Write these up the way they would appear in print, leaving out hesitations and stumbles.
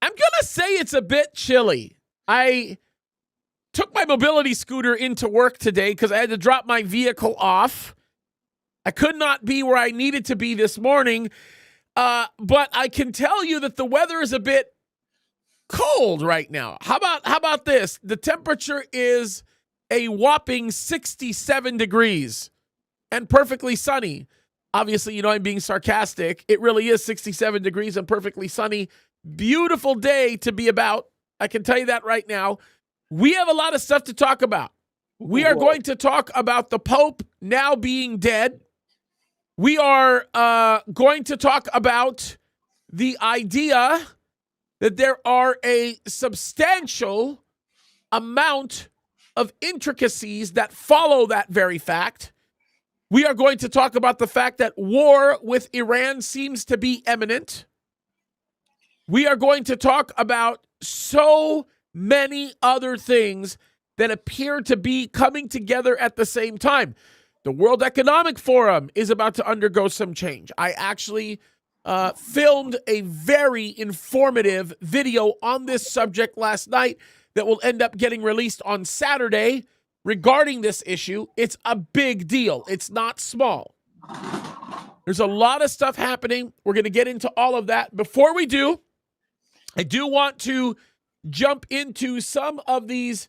I'm going to say it's a bit chilly. I took my mobility scooter into work today because I had to drop my vehicle off. I could not be where I needed to be this morning, but I can tell you that the weather is a bit cold right now. How about this? The temperature is a whopping 67 degrees and perfectly sunny. Obviously, I'm being sarcastic. It really is 67 degrees and perfectly sunny. Beautiful day to be about. I can tell you that right now. We have a lot of stuff to talk about. We are going to talk about the Pope now being dead. We are going to talk about the idea that there are a substantial amount of intricacies that follow that very fact. We are going to talk about the fact that war with Iran seems to be imminent. We are going to talk about so many other things that appear to be coming together at the same time. The World Economic Forum is about to undergo some change. I actually filmed a very informative video on this subject last night that will end up getting released on Saturday regarding this issue. It's a big deal. It's not small. There's a lot of stuff happening. We're going to get into all of that. Before we do, I do want to jump into some of these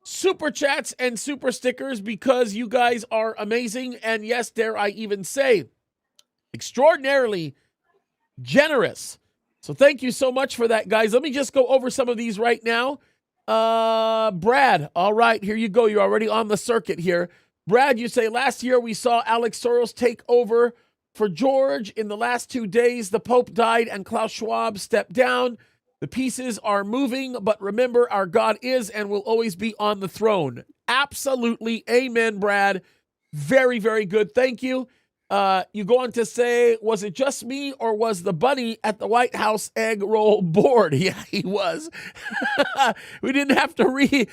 super chats and super stickers because you guys are amazing. And yes, dare I even say, extraordinarily generous. So thank you so much for that, guys. Let me just go over some of these right now. Brad, all right, here you go. You're already on the circuit here. Brad, you say, last year we saw Alex Soros take over for George. In the last 2 days, the Pope died and Klaus Schwab stepped down. The pieces are moving, but remember, our God is and will always be on the throne. Absolutely. Amen, Brad. Very, very good. Thank you. You go on to say, was it just me or was the bunny at the White House egg roll board? Yeah, he was. He didn't have to leave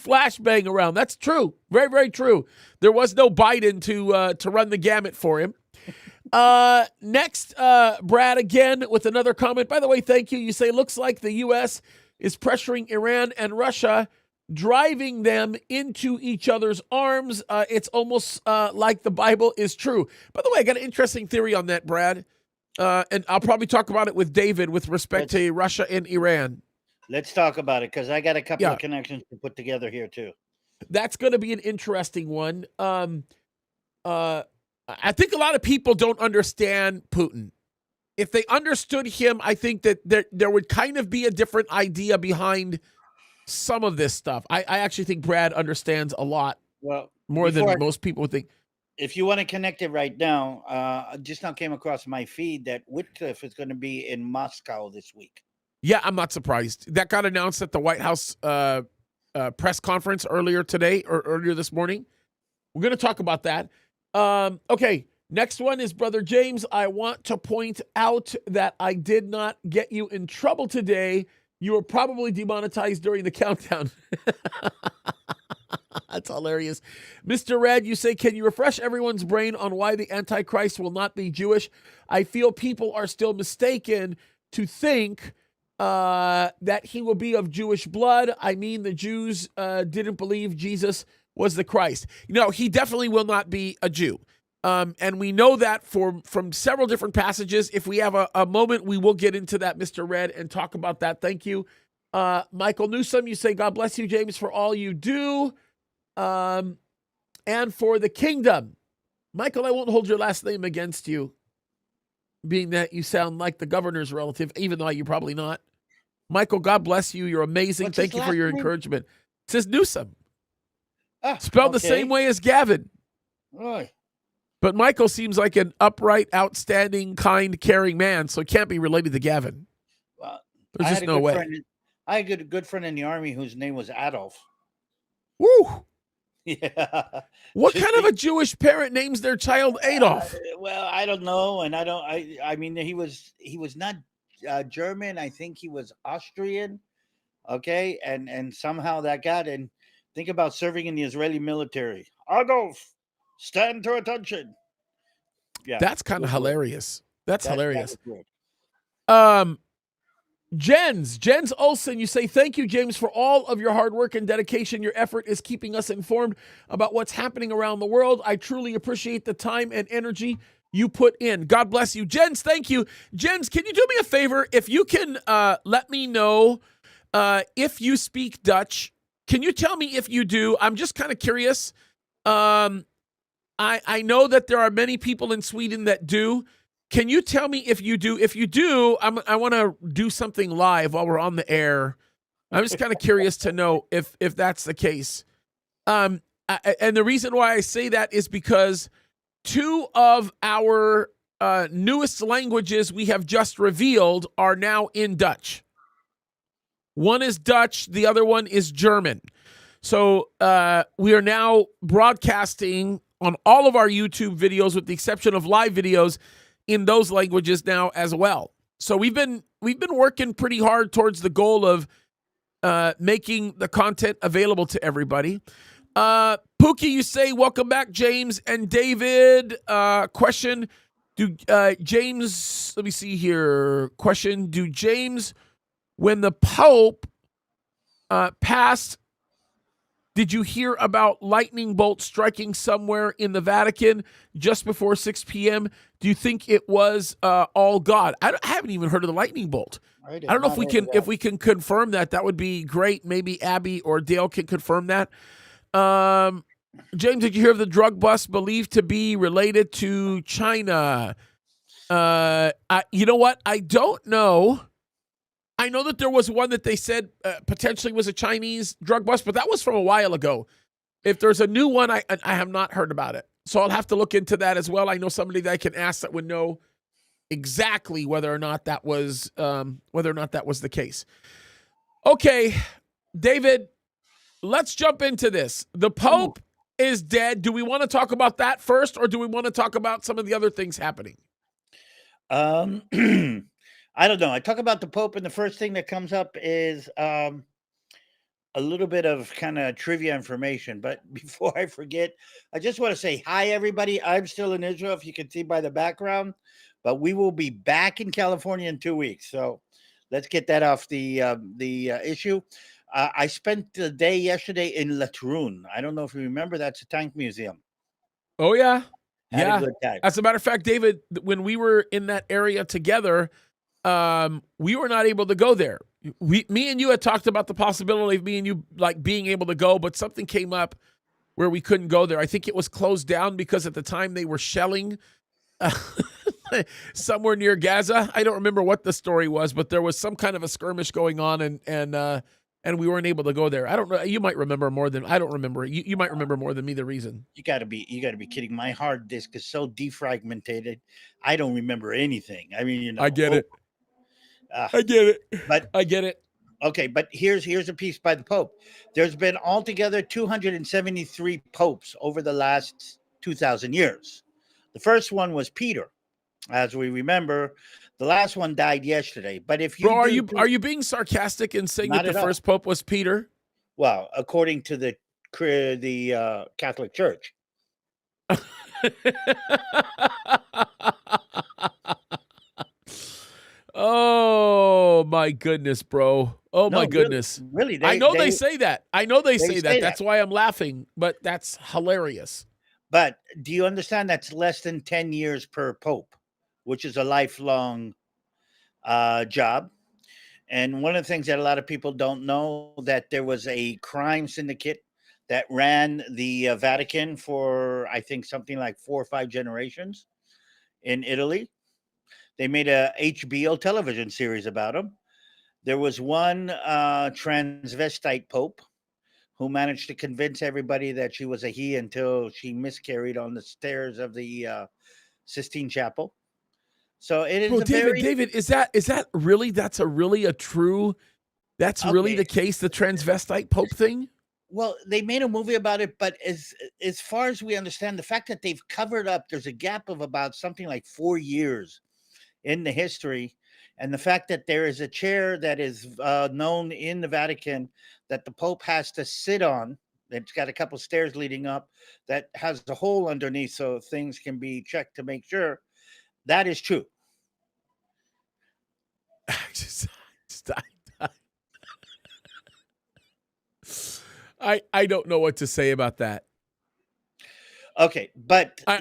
flashbang around. That's true. Very, very true. There was no Biden to run the gamut for him. Next, Brad again with another comment. By the way, thank you. You say, looks like the U.S. is pressuring Iran and Russia, driving them into each other's arms. It's almost like the Bible is true. By the way, I got an interesting theory on that, Brad. And I'll probably talk about it with David with respect to Russia and Iran. Let's talk about it because I got a couple of connections to put together here too. That's going to be an interesting one. I think a lot of people don't understand Putin. If they understood him, I think that there would kind of be a different idea behind some of this stuff. I actually think Brad understands a lot more than most people would think. If you want to connect it right now, just now came across my feed that Whitcliffe is going to be in Moscow this week. Yeah, I'm not surprised. That got announced at the White House press conference earlier today or earlier this morning. We're going to talk about that. Okay, next one is Brother James. I want to point out that I did not get you in trouble today. You were probably demonetized during the countdown. That's hilarious. Mr. Red, you say, can you refresh everyone's brain on why the Antichrist will not be Jewish? I feel people are still mistaken to think that he will be of Jewish blood. I mean, the Jews didn't believe Jesus was the Christ. No, he definitely will not be a Jew. And we know that from several different passages. If we have a moment, we will get into that, Mr. Red, and talk about that. Thank you. Michael Newsom, you say, God bless you, James, for all you do and for the kingdom. Michael, I won't hold your last name against you, being that you sound like the governor's relative, even though you're probably not. Michael, God bless you. You're amazing. Thank you for your encouragement. It says Newsom. Spelled the same way as Gavin. Right. But Michael seems like an upright, outstanding, kind, caring man, so he can't be related to Gavin. Well, there's just no way. I had a good friend in the Army whose name was Adolf. Woo! Yeah. What kind of a Jewish parent names their child Adolf? Well, I don't know, and I mean, he was not German. I think he was Austrian. Okay, and somehow that got in. Think about serving in the Israeli military. Adolf, stand to attention. Yeah, that's kind of hilarious. That's hilarious. Jens Olson, you say, thank you, James, for all of your hard work and dedication. Your effort is keeping us informed about what's happening around the world. I truly appreciate the time and energy you put in. God bless you. Jens, thank you. Jens, can you do me a favor? If you can let me know if you speak Dutch. Can you tell me if you do? I'm just kind of curious. I know that there are many people in Sweden that do. Can you tell me if you do? If you do, I want to do something live while we're on the air. I'm just kind of curious to know if that's the case. And the reason why I say that is because two of our newest languages we have just revealed are now in Dutch. One is Dutch, the other one is German. So we are now broadcasting on all of our YouTube videos, with the exception of live videos, in those languages now as well. So we've been working pretty hard towards the goal of making the content available to everybody. Pookie, you say, welcome back, James and David. Question, James, let me see here. Question, do James, when the Pope passed, did you hear about lightning bolts striking somewhere in the Vatican just before 6 p.m.? Do you think it was all God? I haven't even heard of the lightning bolt. I don't know if we can confirm that. That would be great. Maybe Abby or Dale can confirm that. James, did you hear of the drug bust believed to be related to China? You know what? I don't know. I know that there was one that they said potentially was a Chinese drug bust, but that was from a while ago. If there's a new one, I have not heard about it. So I'll have to look into that as well. I know somebody that I can ask that would know exactly whether or not that was the case. Okay, David, let's jump into this. The Pope is dead. Do we want to talk about that first, or do we want to talk about some of the other things happening? I don't know. I talk about the Pope, and the first thing that comes up is a little bit of kind of trivia information. But before I forget, I just want to say hi, everybody. I'm still in Israel, if you can see by the background, but we will be back in California in 2 weeks. So let's get that off the issue. I spent the day yesterday in Latrun. I don't know if you remember. That's a tank museum. Oh, yeah. Had a good time. As a matter of fact, David, when we were in that area together, we were not able to go there. Me and you had talked about the possibility of me and you like being able to go, but something came up where we couldn't go there. I think it was closed down because at the time they were shelling somewhere near Gaza. I don't remember what the story was, but there was some kind of a skirmish going on, and we weren't able to go there. I don't know. You might remember more than I don't remember. You might remember more than me the reason. You gotta be kidding. My hard disk is so defragmented. I don't remember anything. I mean, you know, I get it. I get it. But I get it. Okay, but here's a piece by the Pope. There's been altogether 273 popes over the last 2,000 years. The first one was Peter, as we remember. The last one died yesterday. But if you are you being sarcastic in saying that the first pope was Peter? Well, according to the Catholic Church. Oh my goodness, bro. Oh my goodness. Really? I know they say that. I know they say that. That's why I'm laughing, but that's hilarious. But do you understand that's less than 10 years per pope, which is a lifelong job? And one of the things that a lot of people don't know, that there was a crime syndicate that ran the Vatican for, I think, something like 4 or 5 generations in Italy. They made a HBO television series about him. There was one transvestite pope who managed to convince everybody that she was a he until she miscarried on the stairs of the Sistine Chapel. So it is David, is that really the case, the transvestite pope thing? Well, they made a movie about it, but as far as we understand, the fact that they've covered up, there's a gap of about something like 4 years in the history, and the fact that there is a chair that is known in the Vatican that the Pope has to sit on. It's got a couple stairs leading up that has a hole underneath so things can be checked to make sure. That is true. I don't know what to say about that. Okay, but I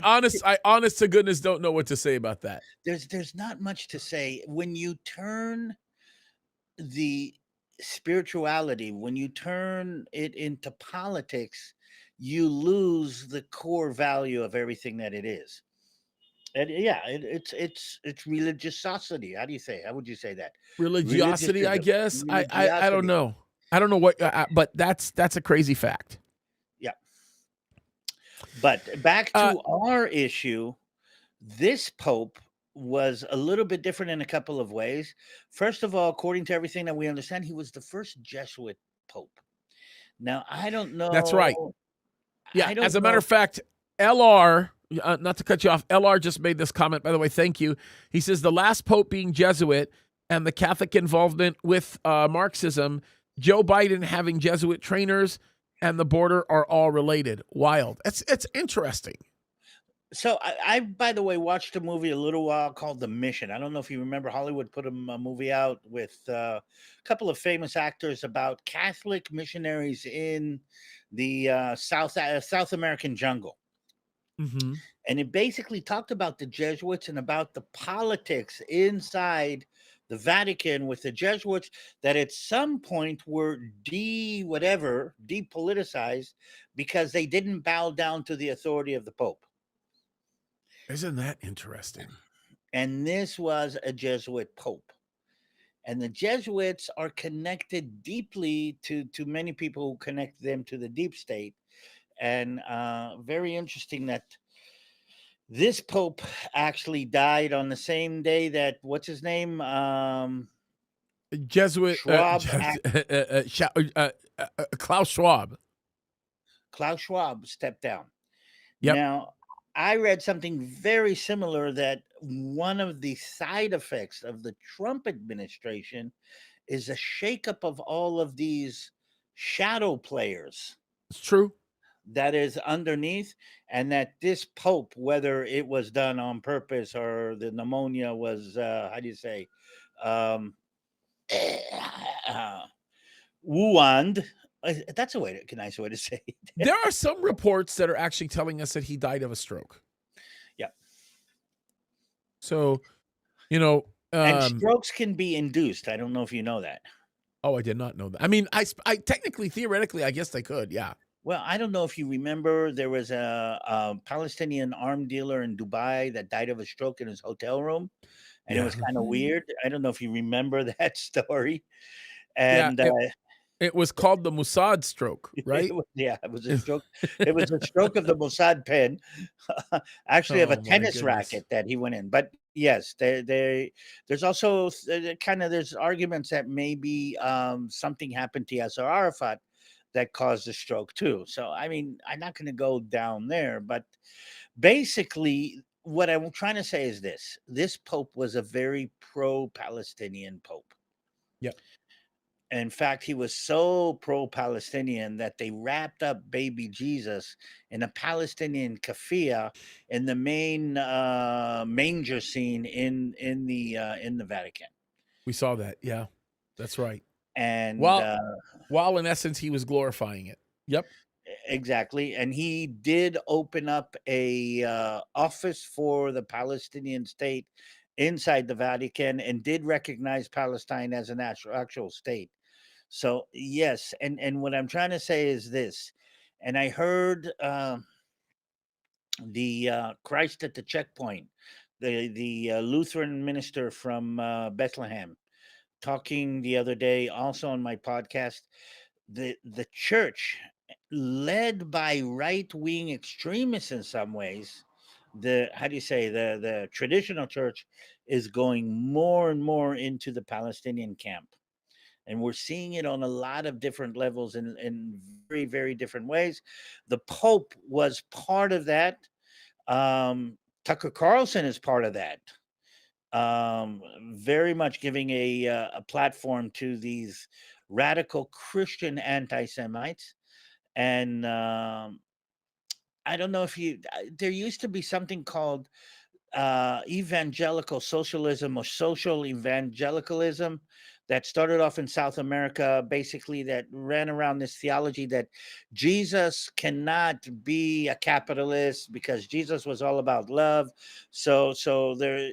honest to goodness don't know what to say about that. there's not much to say when you turn the spirituality, when you turn it into politics, you lose the core value of everything that it is. And yeah, it's religiosity. How do you say? How would you say that? Religiosity, I Religiosism, guess. I don't religiosity. know. I don't know what, but that's a crazy fact. Yeah. But back Uh, to our issue, this pope was a little bit different in a couple of ways. First of all, according to everything that we understand, he was the first Jesuit pope. Now, I don't that's right. know. Yeah. I As don't a matter know. of fact, LR, not to cut you off, LR just made this comment. By the way, thank you. He says the last pope being Jesuit and the Catholic involvement with Marxism, Joe Biden having Jesuit trainers, and the border are all related. Wild. It's interesting. So I, by the way, watched a movie a little while called The Mission. I don't know if you remember. Hollywood put a movie out with a couple of famous actors about Catholic missionaries in the South American jungle, Mm-hmm. and it basically talked about the Jesuits and about the politics inside the Vatican with the Jesuits that at some point were depoliticized because they didn't bow down to the authority of the Pope. Isn't that interesting? And this was a Jesuit pope. And the Jesuits are connected deeply to many people who connect them to the deep state. And very interesting that this pope actually died on the same day that what's his name, Jesuit Schwab, Klaus Schwab. Klaus Schwab stepped down. Yep, Now, I read something very similar that one of the side effects of the Trump administration is a shakeup of all of these shadow players it's true. that is underneath, and that this pope, whether it was done on purpose or the pneumonia was, how do you say, um, uh, wooand. That's a nice way to say it. There are some reports that are actually telling us that he died of a stroke. Yeah. So, And strokes can be induced. I don't know if you know that. oh, I did not know that. I mean, I technically, theoretically, I guess they could. Yeah. Well, I don't know if you remember, there was a Palestinian arm dealer in Dubai that died of a stroke in his hotel room, and it Yeah. was kind of weird. I don't know if you remember that story. Yeah. And It was called the Mossad stroke, right? it was a stroke. It was a stroke of the Mossad pen, actually of a Oh my tennis goodness. racket that he went in. But yes, there's also kind of there's arguments that maybe something happened to Yasser Arafat that caused the stroke too. So I mean, I'm not going to go down there, but basically, what I'm trying to say is this: this pope was a very pro-Palestinian pope. Yep. In fact, he was so pro-Palestinian that they wrapped up baby Jesus in a Palestinian kafia in the main manger scene in the Vatican. We saw that. Yeah. That's right. And While in essence he was glorifying it. Yep. exactly, and he did open up a office for the Palestinian state inside the Vatican and did recognize Palestine as an actual state. So yes, and what I'm trying to say is this, and I heard the Christ at the checkpoint, the Lutheran minister from Bethlehem, talking the other day, also on my podcast. The church, led by right wing extremists in some ways, the how do you say the traditional church is going more and more into the Palestinian camp, and we're seeing it on a lot of different levels in very, very different ways. The Pope was part of that. Tucker Carlson is part of that. Very much giving a platform to these radical Christian anti-Semites. And I don't know if there used to be something called evangelical socialism or social evangelicalism that started off in South America, basically that ran around this theology that Jesus cannot be a capitalist because Jesus was all about love. So there,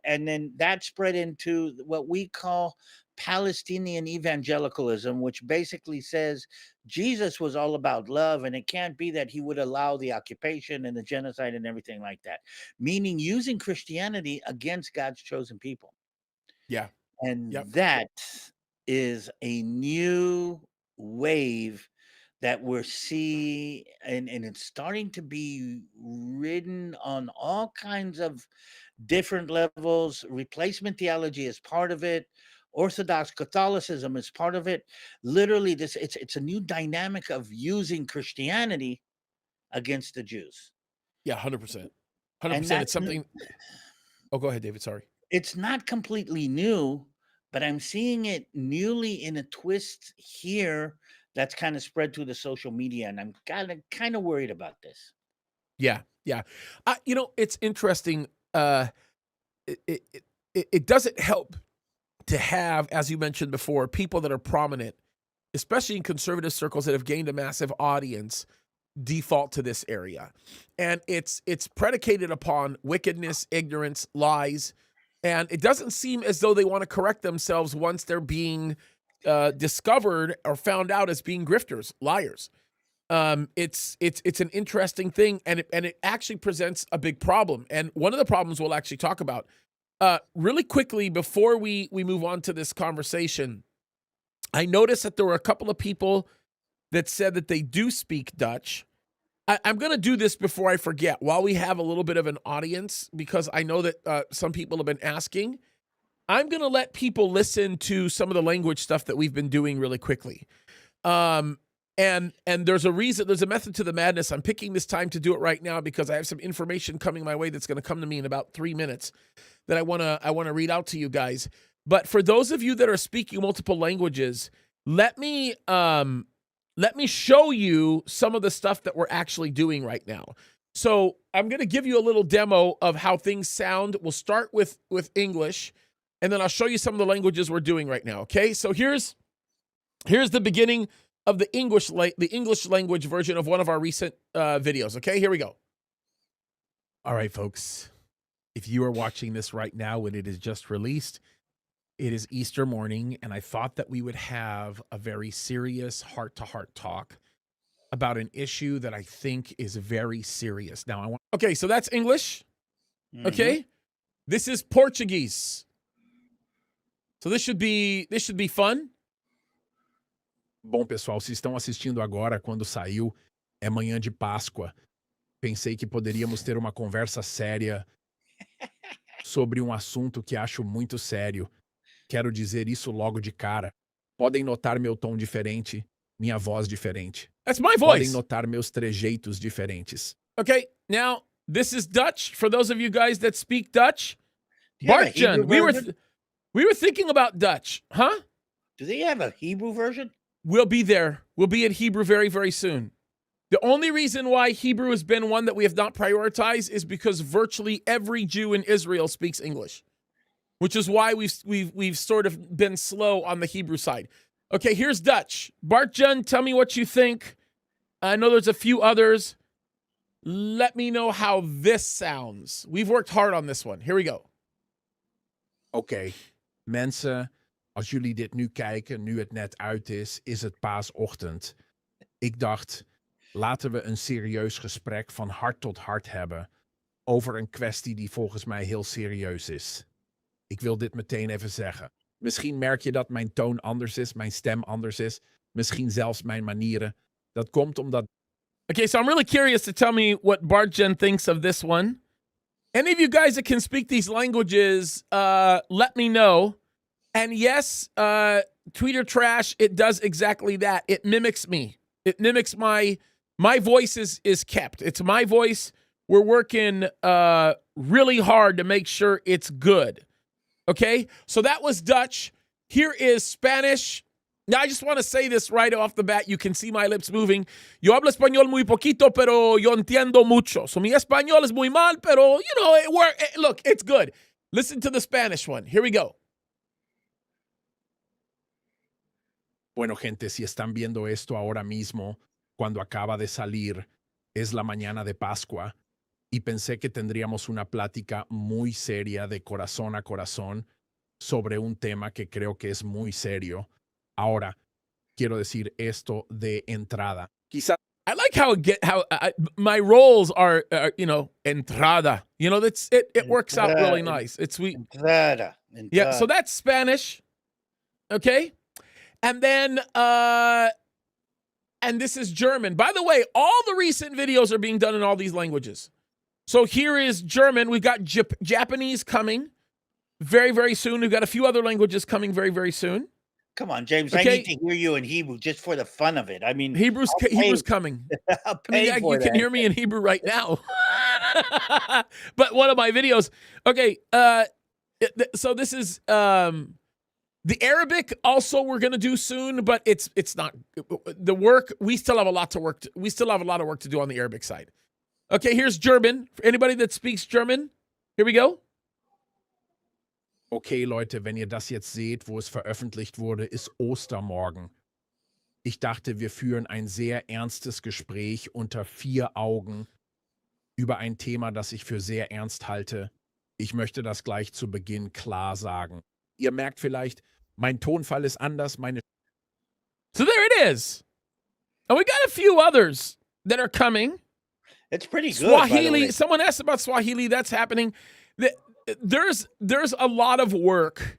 and then that spread into what we call Palestinian evangelicalism, which basically says Jesus was all about love, and it can't be that he would allow the occupation and the genocide and everything like that, meaning using Christianity against God's chosen people. Yeah. And Yep. that is a new wave that we're seeing, and it's starting to be ridden on all kinds of different levels. Replacement theology is part of it. Orthodox Catholicism is part of it. Literally, it's a new dynamic of using Christianity against the Jews. Yeah, 100%. And 100%. It's something. Oh, go ahead, David. Sorry. it's not completely new, but I'm seeing it newly in a twist here that's kind of spread through the social media, and I'm kind of worried about this. Yeah. Yeah. It's interesting. It doesn't help to have, as you mentioned before, people that are prominent, especially in conservative circles that have gained a massive audience, default to this area. And it's predicated upon wickedness, ignorance, lies, and it doesn't seem as though they want to correct themselves once they're being discovered or found out as being grifters, liars. It's an interesting thing, and it actually presents a big problem. And one of the problems we'll actually talk about really quickly before we move on to this conversation. I noticed that there were a couple of people that said that they do speak Dutch. I'm going to do this before I forget, while we have a little bit of an audience, because I know that some people have been asking. I'm going to let people listen to some of the language stuff that we've been doing really quickly. And there's a reason, there's a method to the madness. I'm picking this time to do it right now because I have some information coming my way that's going to come to me in about 3 minutes that I want to read out to you guys. But for those of you that are speaking multiple languages, let me show you some of the stuff that we're actually doing right now. So I'm going to give you a little demo of how things sound. We'll start with English, and then I'll show you some of the languages we're doing right now. Okay, so here's the beginning of the English language version of one of our recent videos. Okay, here we go. All right, folks. If you are watching this right now when it is just released, it is Easter morning, and I thought that we would have a very serious heart-to-heart talk about an issue that I think is very serious. Now, okay, so that's English. Okay, this is Portuguese. So this should be fun. Bom, pessoal, se estão assistindo agora, quando saiu, é manhã de Páscoa. Pensei que poderíamos ter uma conversa séria sobre um assunto que acho muito sério. Quero dizer isso logo de cara. Podem notar meu tom diferente, minha voz diferente. That's my voice. Podem notar meus trejeitos diferentes. Okay, now this is Dutch. For those of you guys that speak Dutch, Bartjan, we were thinking about Dutch, huh? Do they have a Hebrew version? We'll be there. We'll be in Hebrew very, very soon. The only reason why Hebrew has been one that we have not prioritized is because virtually every Jew in Israel speaks English, which is why we've sort of been slow on the Hebrew side. Okay, here's Dutch. Bartjan, tell me what you think. I know there's a few others. Let me know how this sounds. We've worked hard on this one. Here we go. Oké, mensen, als jullie dit nu kijken, nu het net uit is het paasochtend. Ik dacht, laten we een serieus gesprek van hart tot hart hebben over een kwestie die volgens mij heel serieus is. Ik wil dit meteen even zeggen. Misschien merk je dat mijn toon anders is, mijn stem anders is, misschien zelfs mijn manieren. Dat komt omdat... Okay, so I'm really curious to tell me what Bartjan thinks of this one. Any of you guys that can speak these languages, let me know. And yes, Tweeter Trash, it does exactly that. It mimics me. It mimics my voice is kept. It's my voice. We're working really hard to make sure it's good. Okay, so that was Dutch. Here is Spanish. Now, I just want to say this right off the bat. You can see my lips moving. Yo hablo español muy poquito, pero yo entiendo mucho. So mi español es muy mal, pero, it works. Look, it's good. Listen to the Spanish one. Here we go. Bueno, gente, si están viendo esto ahora mismo, cuando acaba de salir, es la mañana de Pascua, y pensé que tendríamos una plática muy seria de corazón a corazón sobre un tema que creo que es muy serio. Ahora, quiero decir esto de entrada. Quizá I like how my roles are, entrada. You know, it works out really nice. It's sweet. Entrada. Yeah, so that's Spanish. Okay? And then and this is German. By the way, all the recent videos are being done in all these languages. So here is German. We've got Japanese coming very, very soon. We've got a few other languages coming very, very soon. Come on, James. Okay. I need to hear you in Hebrew just for the fun of it. I mean, Hebrew's coming. I'll pay for you that. can hear me in Hebrew right now. But one of my videos. Okay, so this is the Arabic also we're going to do soon, but it's not the work. We still have a lot to work. We still have a lot of work to do on the Arabic side. Okay, here's German. For anybody that speaks German, here we go. Okay, Leute, wenn ihr das jetzt seht, wo es veröffentlicht wurde, ist Ostermorgen. Ich dachte, wir führen ein sehr ernstes Gespräch unter 4 Augen über ein Thema, das ich für sehr ernst halte. Ich möchte das gleich zu Beginn klar sagen. Ihr merkt vielleicht, mein Tonfall ist anders, meine... So there it is. And we got a few others that are coming. It's pretty good. Swahili. Someone asked about Swahili. That's happening. There's a lot of work,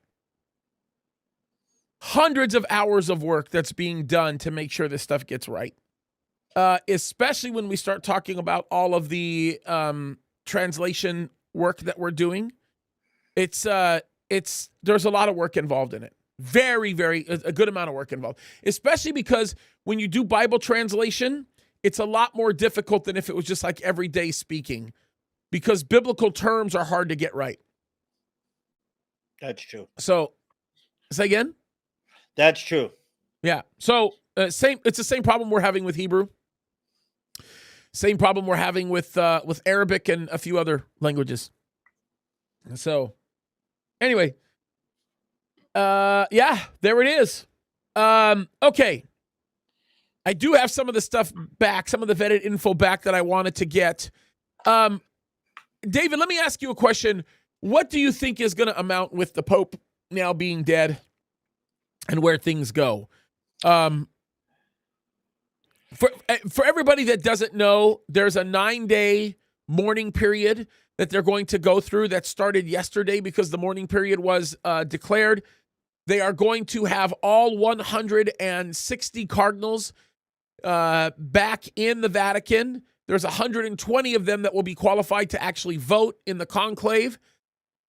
hundreds of hours of work that's being done to make sure this stuff gets right. Especially when we start talking about all of the translation work that we're doing. There's a lot of work involved in it. Very, very, a good amount of work involved. Especially because when you do Bible translation, it's a lot more difficult than if it was just like everyday speaking. Because biblical terms are hard to get right. That's true. So, say again? That's true. Yeah. So, it's the same problem we're having with Hebrew. Same problem we're having with Arabic and a few other languages. So, anyway. Yeah, there it is. Okay. I do have some of the stuff back, some of the vetted info back that I wanted to get. David, let me ask you a question. What do you think is going to amount with the Pope now being dead and where things go? For everybody that doesn't know, there's a 9-day mourning period that they're going to go through that started yesterday because the mourning period was declared. They are going to have all 160 cardinals back in the Vatican. There's 120 of them that will be qualified to actually vote in the conclave.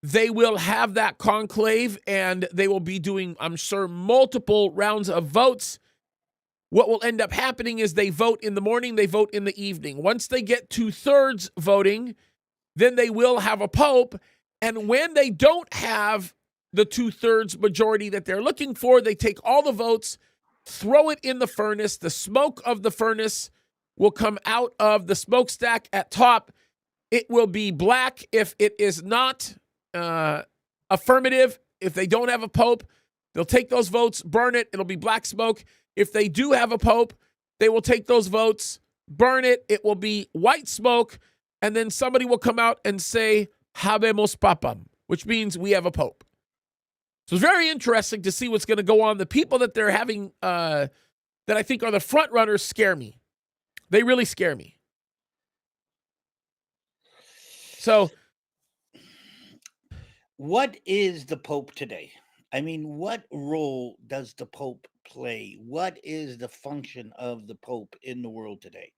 They will have that conclave, and they will be doing, I'm sure, multiple rounds of votes. What will end up happening is they vote in the morning, they vote in the evening. Once they get 2/3 voting, then they will have a pope. And when they don't have the 2/3 majority that they're looking for, they take all the votes, throw it in the furnace. The smoke of the furnace will come out of the smokestack at top. It will be black if it is not affirmative. If they don't have a pope, they'll take those votes, burn it. It'll be black smoke. If they do have a pope, they will take those votes, burn it. It will be white smoke. And then somebody will come out and say, Habemos Papam, which means we have a pope. So it's very interesting to see what's going to go on. The people that they're having, that I think are the front runners, scare me. They really scare me. So, what is the Pope today? I mean, what role does the Pope play? What is the function of the Pope in the world today?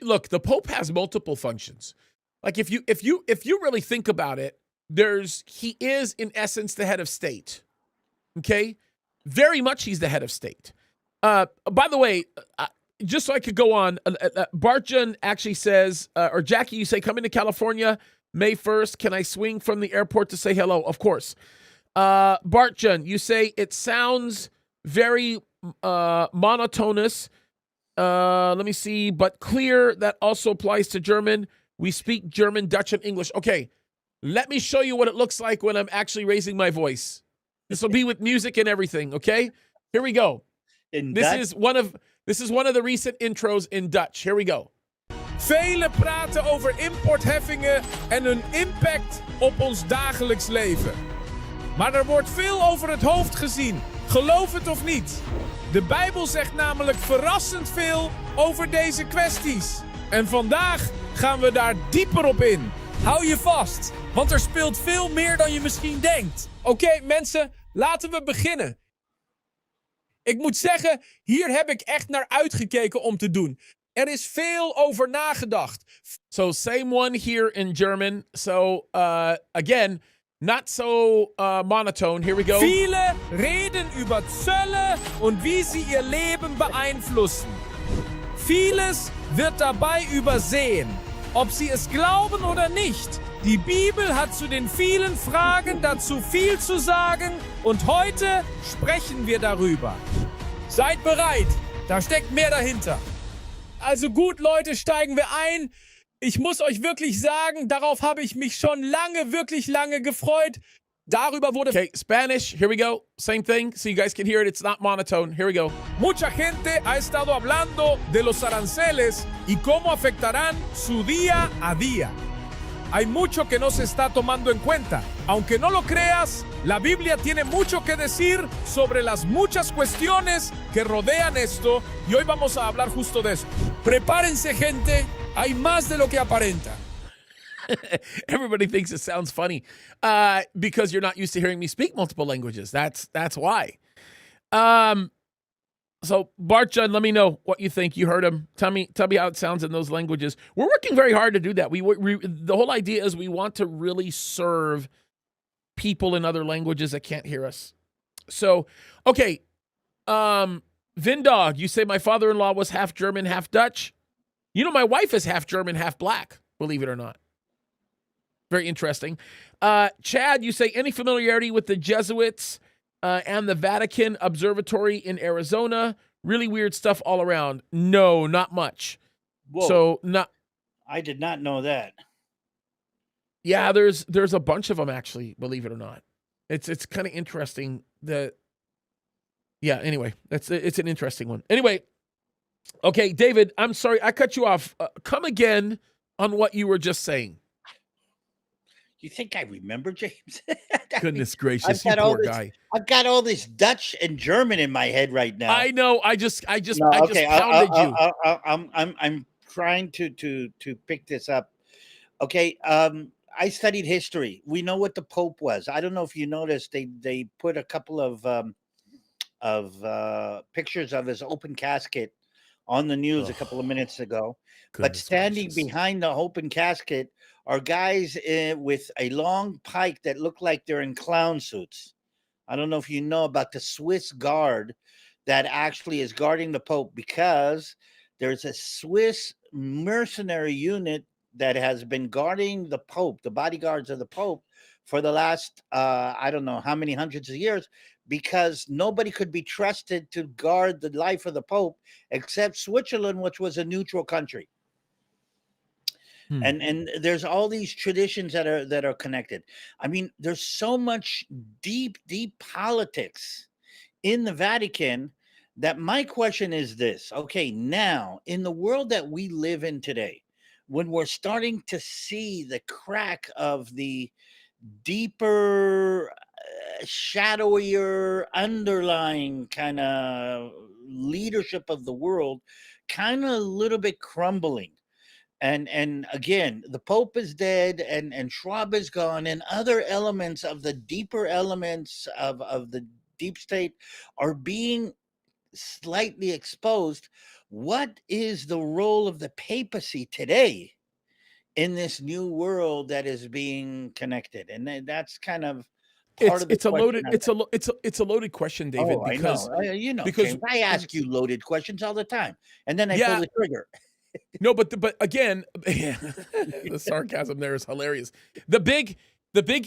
Look, the Pope has multiple functions. Like if you really think about it, he is in essence the head of state. Okay, very much he's the head of state. By the way. Just so I could go on, Bartjan actually says, or Jackie, you say, come into California May 1st. Can I swing from the airport to say hello? Of course. Bartjan, you say, it sounds very monotonous. Let me see, but clear. That also applies to German. We speak German, Dutch, and English. Okay, let me show you what it looks like when I'm actually raising my voice. This will be with music and everything, okay? Here we go. In This Dutch? is one of the recent intros in Dutch. Here we go. Velen praten over importheffingen en hun impact op ons dagelijks leven. Maar er wordt veel over het hoofd gezien, geloof het of niet. De Bijbel zegt namelijk verrassend veel over deze kwesties. En vandaag gaan we daar dieper op in. Hou je vast, want er speelt veel meer dan je misschien denkt. Oké, mensen, laten we beginnen. Ik moet zeggen, hier heb ik echt naar uitgekeken om te doen. Er is veel over nagedacht. So same one here in German. So again, not so monotone. Here we go. Viele reden über Zölle und wie sie ihr Leben beeinflussen. Vieles wird dabei übersehen, ob sie es glauben oder nicht. Die Bibel hat zu den vielen Fragen dazu viel zu sagen und heute sprechen wir darüber. Seid bereit, da steckt mehr dahinter. Also gut, Leute, steigen wir ein. Ich muss euch wirklich sagen, darauf habe ich mich schon lange, wirklich lange gefreut. Darüber wurde... Okay, Spanish. Here we go. Same thing. So you guys can hear it. It's not monotone. Here we go. Mucha gente ha estado hablando de los aranceles y cómo afectarán su día a día. Hay mucho que no se está tomando en cuenta. Aunque no lo creas, la Biblia tiene mucho que decir sobre las muchas cuestiones que rodean esto y hoy vamos a hablar justo de eso. Prepárense, gente, hay más de lo que aparenta. Everybody thinks it sounds funny because you're not used to hearing me speak multiple languages. That's why. So Bartjan, let me know what you think. You heard him. Tell me how it sounds in those languages. We're working very hard to do that. The whole idea is we want to really serve people in other languages that can't hear us. So, okay. Vindog, you say my father-in-law was half German, half Dutch. You know, my wife is half German, half black, believe it or not. Very interesting. Chad, you say any familiarity with the Jesuits and the Vatican Observatory in Arizona? Really weird stuff all around. No, not much. Whoa. So not. I did not know that. Yeah, there's a bunch of them actually. Believe it or not, it's kind of interesting. Anyway, it's an interesting one. Anyway, okay, David, I'm sorry I cut you off. Come again on what you were just saying. You think I remember, James? Goodness gracious, you poor guy. I've got all this Dutch and German in my head right now. I know. I just pounded you. I'm trying to pick this up. Okay. I studied history. We know what the Pope was. I don't know if you noticed. They put a couple of pictures of his open casket on the news a couple of minutes ago. But standing behind the open casket are guys with a long pike that look like they're in clown suits. I don't know if you know about the Swiss guard that actually is guarding the Pope, because there's a Swiss mercenary unit that has been guarding the Pope, the bodyguards of the Pope, for the last, I don't know how many hundreds of years, because nobody could be trusted to guard the life of the Pope except Switzerland, which was a neutral country. And there's all these traditions that are connected. I mean, there's so much deep politics in the Vatican that my question is this. Okay, now in the world that we live in today, when we're starting to see the crack of the deeper, shadowier, underlying kind of leadership of the world, kind of a little bit crumbling. And again, the Pope is dead and Schwab is gone, and other elements of the deeper elements of the deep state are being slightly exposed. What is the role of the papacy today in this new world that is being connected? And that's kind of part of the it's a loaded question, David. Oh, because I know. Because James, I ask you loaded questions all the time, and then I pull the trigger. No, but again, the sarcasm there is hilarious. The big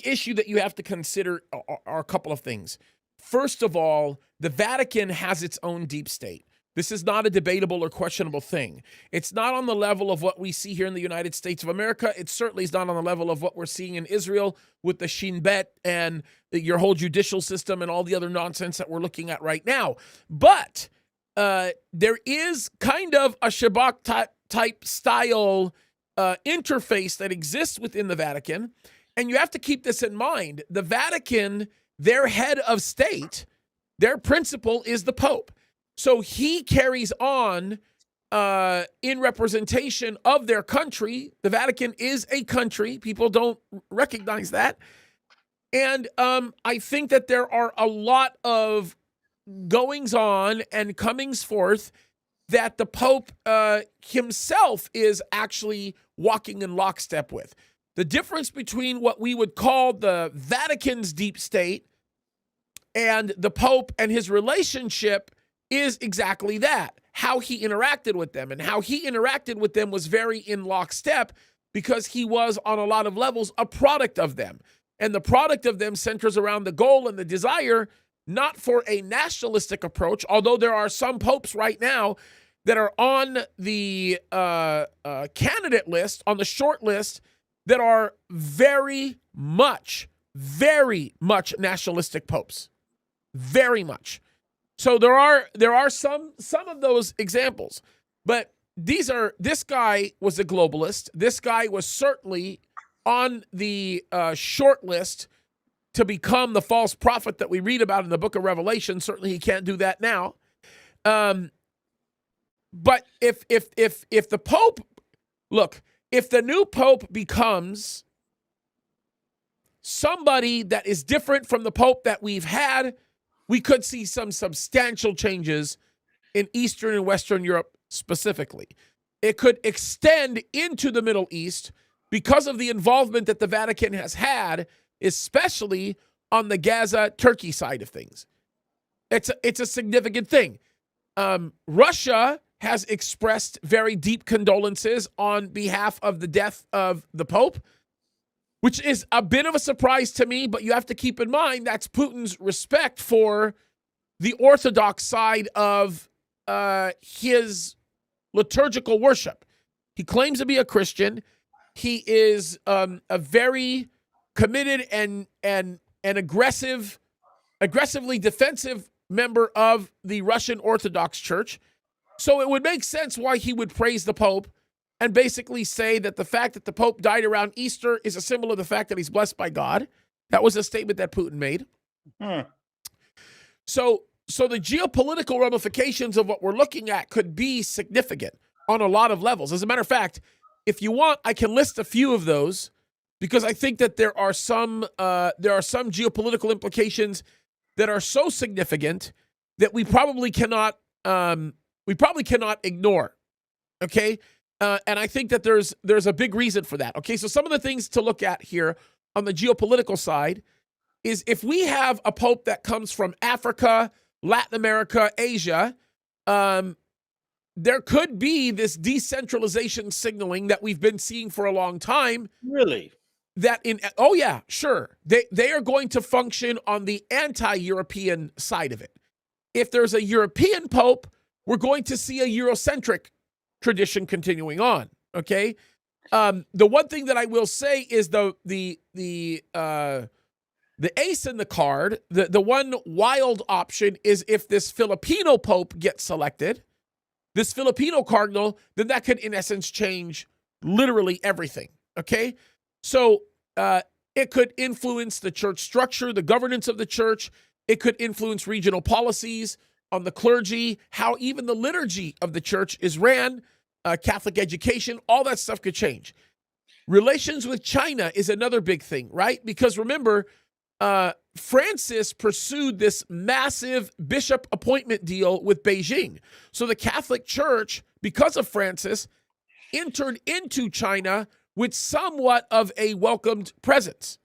issue that you have to consider are a couple of things. First of all, the Vatican has its own deep state. This is not a debatable or questionable thing. It's not on the level of what we see here in the United States of America. It certainly is not on the level of what we're seeing in Israel with the Shin Bet and your whole judicial system and all the other nonsense that we're looking at right now. But there is kind of a Shabbat type style interface that exists within the Vatican. And you have to keep this in mind. The Vatican, their head of state, their principal is the Pope. So he carries on in representation of their country. The Vatican is a country. People don't recognize that. And I think that there are a lot of goings on and comings forth that the Pope himself is actually walking in lockstep with. The difference between what we would call the Vatican's deep state and the Pope and his relationship is exactly that, how he interacted with them. And how he interacted with them was very in lockstep because he was, on a lot of levels, a product of them. And the product of them centers around the goal and the desire, not for a nationalistic approach, although there are some popes right now that are on the candidate list, on the short list, that are very much nationalistic popes. Very much. So there are some of those examples. But this guy was a globalist. This guy was certainly on the short list to become the false prophet that we read about in the book of Revelation. Certainly he can't do that now. But if the Pope, look, if the new Pope becomes somebody that is different from the Pope that we've had, we could see some substantial changes in Eastern and Western Europe specifically. It could extend into the Middle East because of the involvement that the Vatican has had, especially on the Gaza-Turkey side of things. It's a significant thing. Russia has expressed very deep condolences on behalf of the death of the Pope, which is a bit of a surprise to me, but you have to keep in mind that's Putin's respect for the Orthodox side of his liturgical worship. He claims to be a Christian. He is a very committed and aggressively defensive member of the Russian Orthodox Church. So it would make sense why he would praise the Pope and basically say that the fact that the Pope died around Easter is a symbol of the fact that he's blessed by God. That was a statement that Putin made. So the geopolitical ramifications of what we're looking at could be significant on a lot of levels. As a matter of fact, if you want, I can list a few of those because I think that there are some geopolitical implications that are so significant that we probably cannot ignore. Okay. And I think that there's a big reason for that. Okay, so some of the things to look at here on the geopolitical side is if we have a pope that comes from Africa, Latin America, Asia, there could be this decentralization signaling that we've been seeing for a long time. Really? Oh yeah, sure. They are going to function on the anti-European side of it. If there's a European pope, we're going to see a Eurocentric tradition continuing on. Okay. The one thing that I will say is the ace in the card, the one wild option is if this Filipino pope gets selected, this Filipino cardinal, then that could in essence change literally everything. Okay. So it could influence the church structure, the governance of the church. It could influence regional policies on the clergy, how even the liturgy of the church is ran, Catholic education, all that stuff could change. Relations with China is another big thing, right? Because remember, Francis pursued this massive bishop appointment deal with Beijing. So the Catholic Church, because of Francis, entered into China with somewhat of a welcomed presence.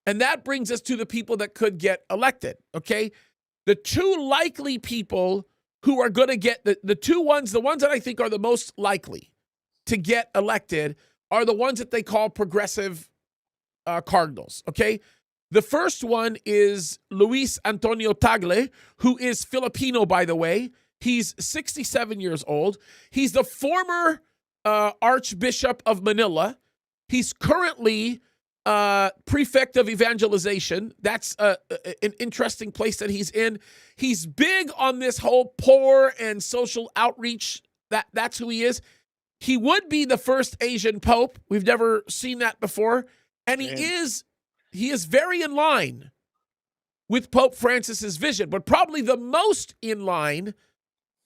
And that brings us to the people that could get elected, okay? The two likely people who are going to get, the ones that I think are the most likely to get elected are the ones that they call progressive cardinals, okay? The first one is Luis Antonio Tagle, who is Filipino, by the way. He's 67 years old. He's the former Archbishop of Manila. He's currently prefect of evangelization. That's an interesting place that he's in. He's big on this whole poor and social outreach. That's who he is. He would be the first Asian pope. We've never seen that before. And he is very in line with Pope Francis's vision, but probably the most in line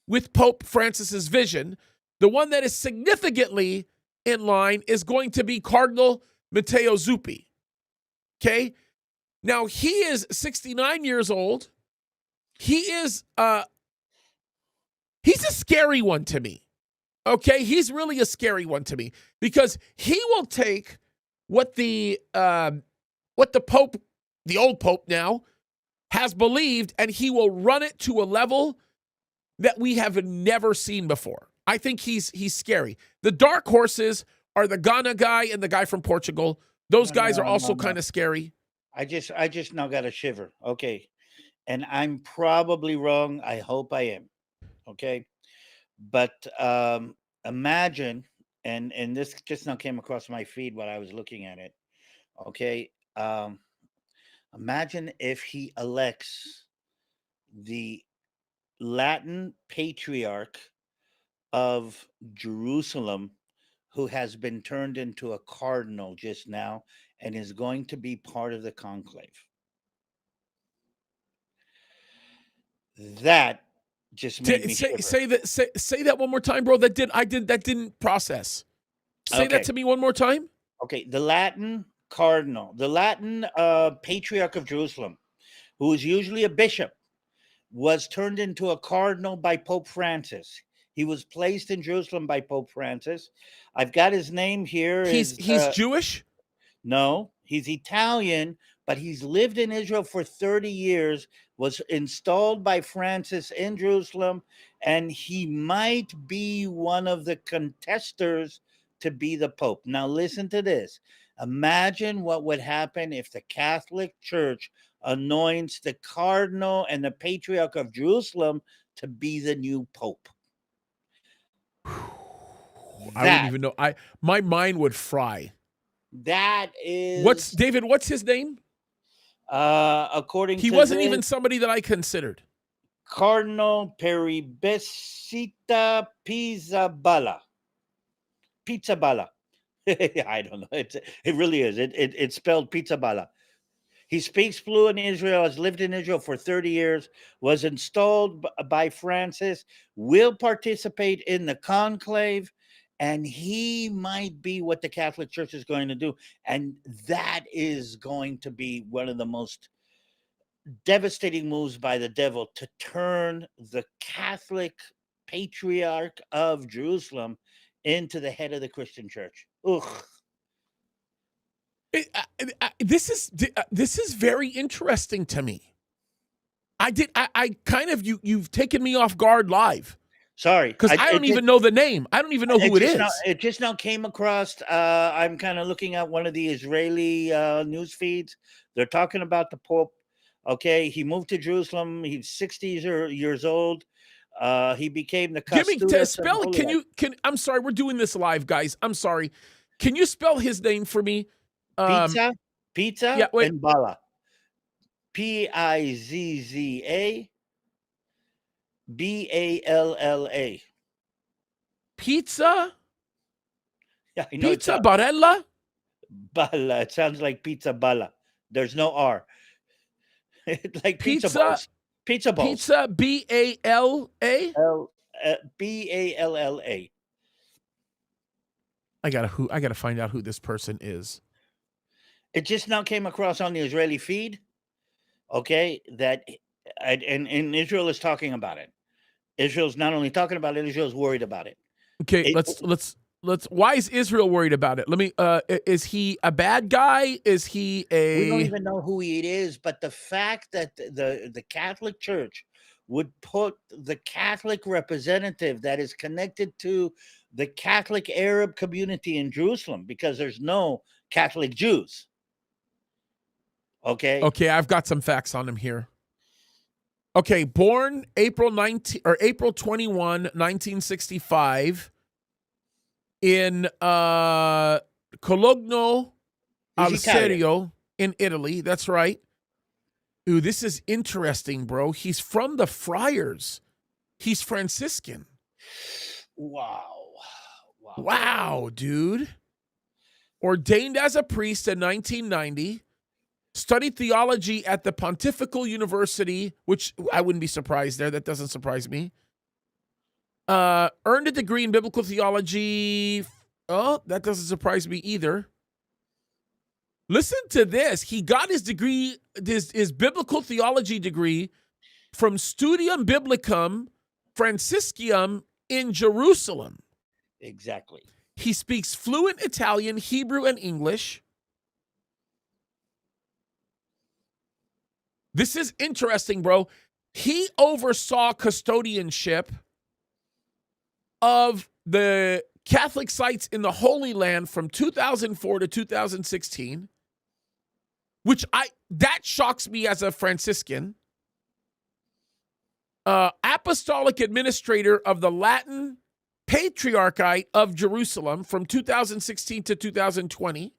with Pope Francis's vision. The one that is significantly in line is going to be Cardinal Matteo Zuppi. Okay? Now, he is 69 years old. He is, he's a scary one to me. Okay? He's really a scary one to me because he will take what the Pope, the old Pope now, has believed, and he will run it to a level that we have never seen before. I think he's scary. The dark horses are the Ghana guy and the guy from Portugal. Those guys are also kind of scary. I just now got a shiver. Okay. And I'm probably wrong. I hope I am. Okay. But imagine, and this just now came across my feed while I was looking at it. Okay. Imagine if he elects the Latin patriarch of Jerusalem, who has been turned into a cardinal just now and is going to be part of the conclave. That just made me shiver. Say that one more time, bro. That didn't process. Say that to me one more time. Okay, the Latin cardinal, the Latin patriarch of Jerusalem, who is usually a bishop, was turned into a cardinal by Pope Francis. He was placed in Jerusalem by Pope Francis. I've got his name here. He's Jewish? No, he's Italian, but he's lived in Israel for 30 years, was installed by Francis in Jerusalem, and he might be one of the contesters to be the Pope. Now, listen to this. Imagine what would happen if the Catholic Church anoints the Cardinal and the Patriarch of Jerusalem to be the new Pope. I wouldn't even know. My mind would fry. That is what's his name? According he to wasn't even somebody that I considered. Cardinal Peribesita Pizzaballa. I don't know. It really is. It's spelled Pizzaballa. He speaks fluent Israel, has lived in Israel for 30 years, was installed by Francis, will participate in the conclave, and he might be what the Catholic Church is going to do. And that is going to be one of the most devastating moves by the devil, to turn the Catholic Patriarch of Jerusalem into the head of the Christian Church. Ugh. This is very interesting to me. You've taken me off guard live. Sorry, because I don't even know the name. I don't even know who it is. It just now came across. I'm kind of looking at one of the Israeli news feeds. They're talking about the Pope. Okay, he moved to Jerusalem. He's 60 years old. He became the spell it. I'm sorry, we're doing this live, guys. I'm sorry. Can you spell his name for me? Pizza, yeah, and Bala. Pizza Balla. Pizza? Yeah, I know. Pizza Barella? Balla. It sounds like pizza balla. There's no R. It's like pizza balls. Pizza balls. Pizza Balla? Balla. I gotta find out who this person is. It just now came across on the Israeli feed. Okay, and Israel is talking about it. Israel's not only talking about it, Israel's worried about it. Okay, let's. Why is Israel worried about it? Let me. Is he a bad guy? Is he a? We don't even know who he is, but the fact that the Catholic Church would put the Catholic representative that is connected to the Catholic Arab community in Jerusalem, because there's no Catholic Jews. Okay. Okay, I've got some facts on him here. Okay, born April 21, 1965 in Cologno, He's Al Italian. Serio in Italy. That's right. Ooh, this is interesting, bro. He's from the Friars. He's Franciscan. Wow. Wow, dude. Ordained as a priest in 1990. Studied theology at the Pontifical University, which I wouldn't be surprised there. That doesn't surprise me. Earned a degree in biblical theology. Oh, that doesn't surprise me either. Listen to this. He got his degree, his biblical theology degree from Studium Biblicum Franciscum in Jerusalem. Exactly. He speaks fluent Italian, Hebrew, and English. This is interesting, bro. He oversaw custodianship of the Catholic sites in the Holy Land from 2004 to 2016, that shocks me as a Franciscan. Apostolic administrator of the Latin Patriarchate of Jerusalem from 2016 to 2020.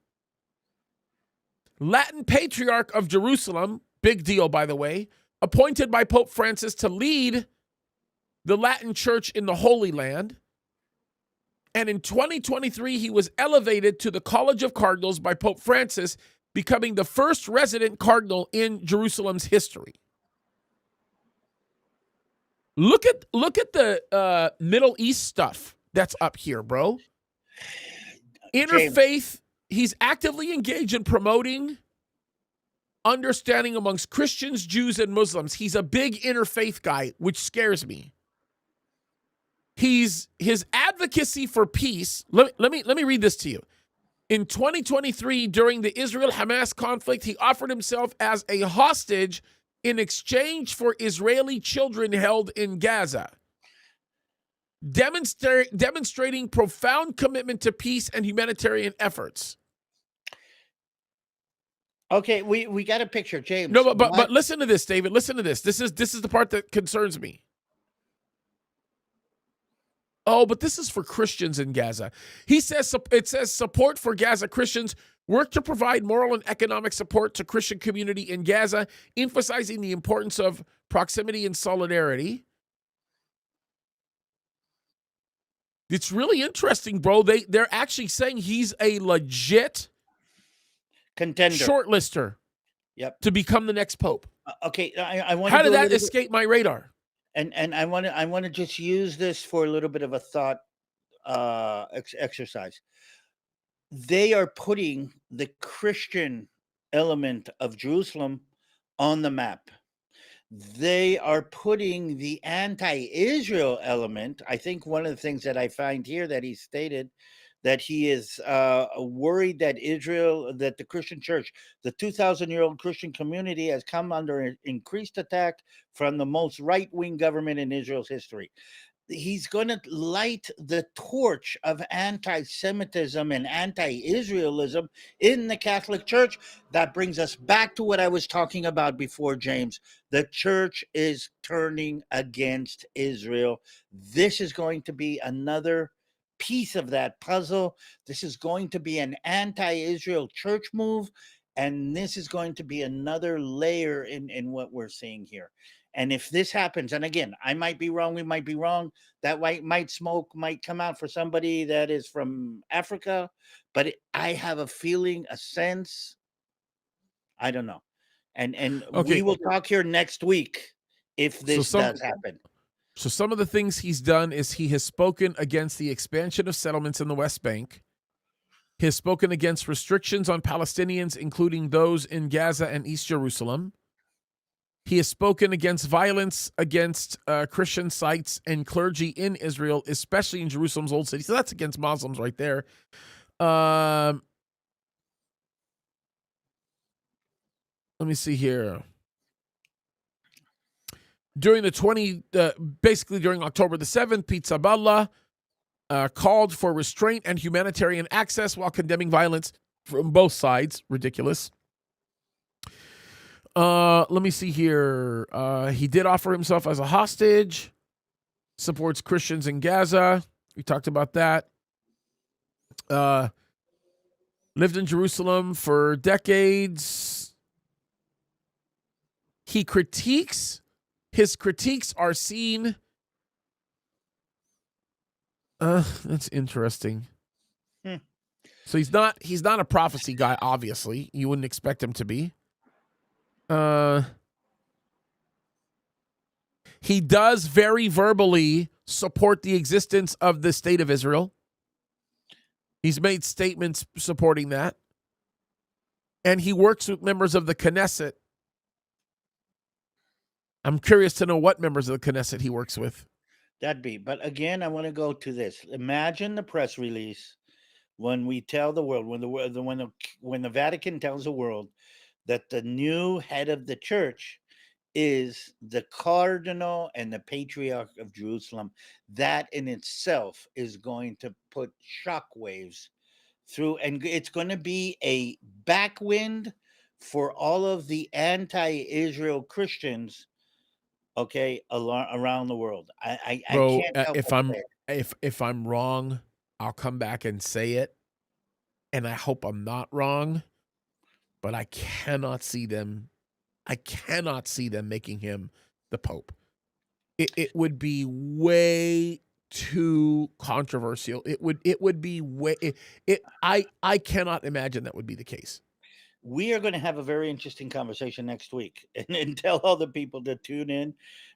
Latin Patriarch of Jerusalem, big deal, by the way, appointed by Pope Francis to lead the Latin Church in the Holy Land. And in 2023, he was elevated to the College of Cardinals by Pope Francis, becoming the first resident cardinal in Jerusalem's history. Look at the Middle East stuff that's up here, bro. Interfaith, he's actively engaged in promoting understanding amongst Christians, Jews, and Muslims. He's a big interfaith guy, which scares me. His advocacy for peace. Let me read this to you. In 2023, during the Israel-Hamas conflict, he offered himself as a hostage in exchange for Israeli children held in Gaza, demonstrating profound commitment to peace and humanitarian efforts. Okay, we got a picture, James. No, but listen to this, David. Listen to this. This is the part that concerns me. Oh, but this is for Christians in Gaza. He says, it says support for Gaza Christians, work to provide moral and economic support to Christian community in Gaza, emphasizing the importance of proximity and solidarity. It's really interesting, bro. They're actually saying he's a legit contender, shortlister. Yep. To become the next pope. Okay, I want. How did that escape my radar? And I want to just use this for a little bit of a thought exercise. They are putting the Christian element of Jerusalem on the map. They are putting the anti-Israel element. I think one of the things that I find here that he stated that he is worried that that the Christian church, the 2,000-year-old Christian community, has come under increased attack from the most right-wing government in Israel's history. He's going to light the torch of anti-Semitism and anti-Israelism in the Catholic Church. That brings us back to what I was talking about before, James. The church is turning against Israel. This is going to be another piece of that puzzle. This is going to be an anti-Israel church move, and this is going to be another layer in what we're seeing here. And if this happens, and again, I might be wrong, we might be wrong, that white smoke might come out for somebody that is from Africa, but I have a feeling, a sense, I don't know. And okay, we will talk here next week if this does happen. So some of the things he's done is he has spoken against the expansion of settlements in the West Bank. He has spoken against restrictions on Palestinians, including those in Gaza and East Jerusalem. He has spoken against violence against Christian sites and clergy in Israel, especially in Jerusalem's Old City. So that's against Muslims right there. Let me see here. During basically during October the 7th, Pizza Balla called for restraint and humanitarian access while condemning violence from both sides. Ridiculous. Let me see here. He did offer himself as a hostage. Supports Christians in Gaza. We talked about that. lived in Jerusalem for decades. His critiques are seen. That's interesting. So he's not a prophecy guy, obviously. You wouldn't expect him to be. He does very verbally support the existence of the state of Israel. He's made statements supporting that. And he works with members of the Knesset. I'm curious to know what members of the Knesset he works with. But again, I want to go to this. Imagine the press release when we tell the world, when the Vatican tells the world that the new head of the church is the Cardinal and the Patriarch of Jerusalem. That in itself is going to put shockwaves through, and it's going to be a backwind for all of the anti-Israel Christians, okay, around the world. I Bro, can't help but say it. if I'm wrong, I'll come back and say it, and I hope I'm not wrong. But I cannot see them making him the Pope. It would be way too controversial. It would be way. I cannot imagine that would be the case. We are going to have a very interesting conversation next week, and tell all the people to tune in,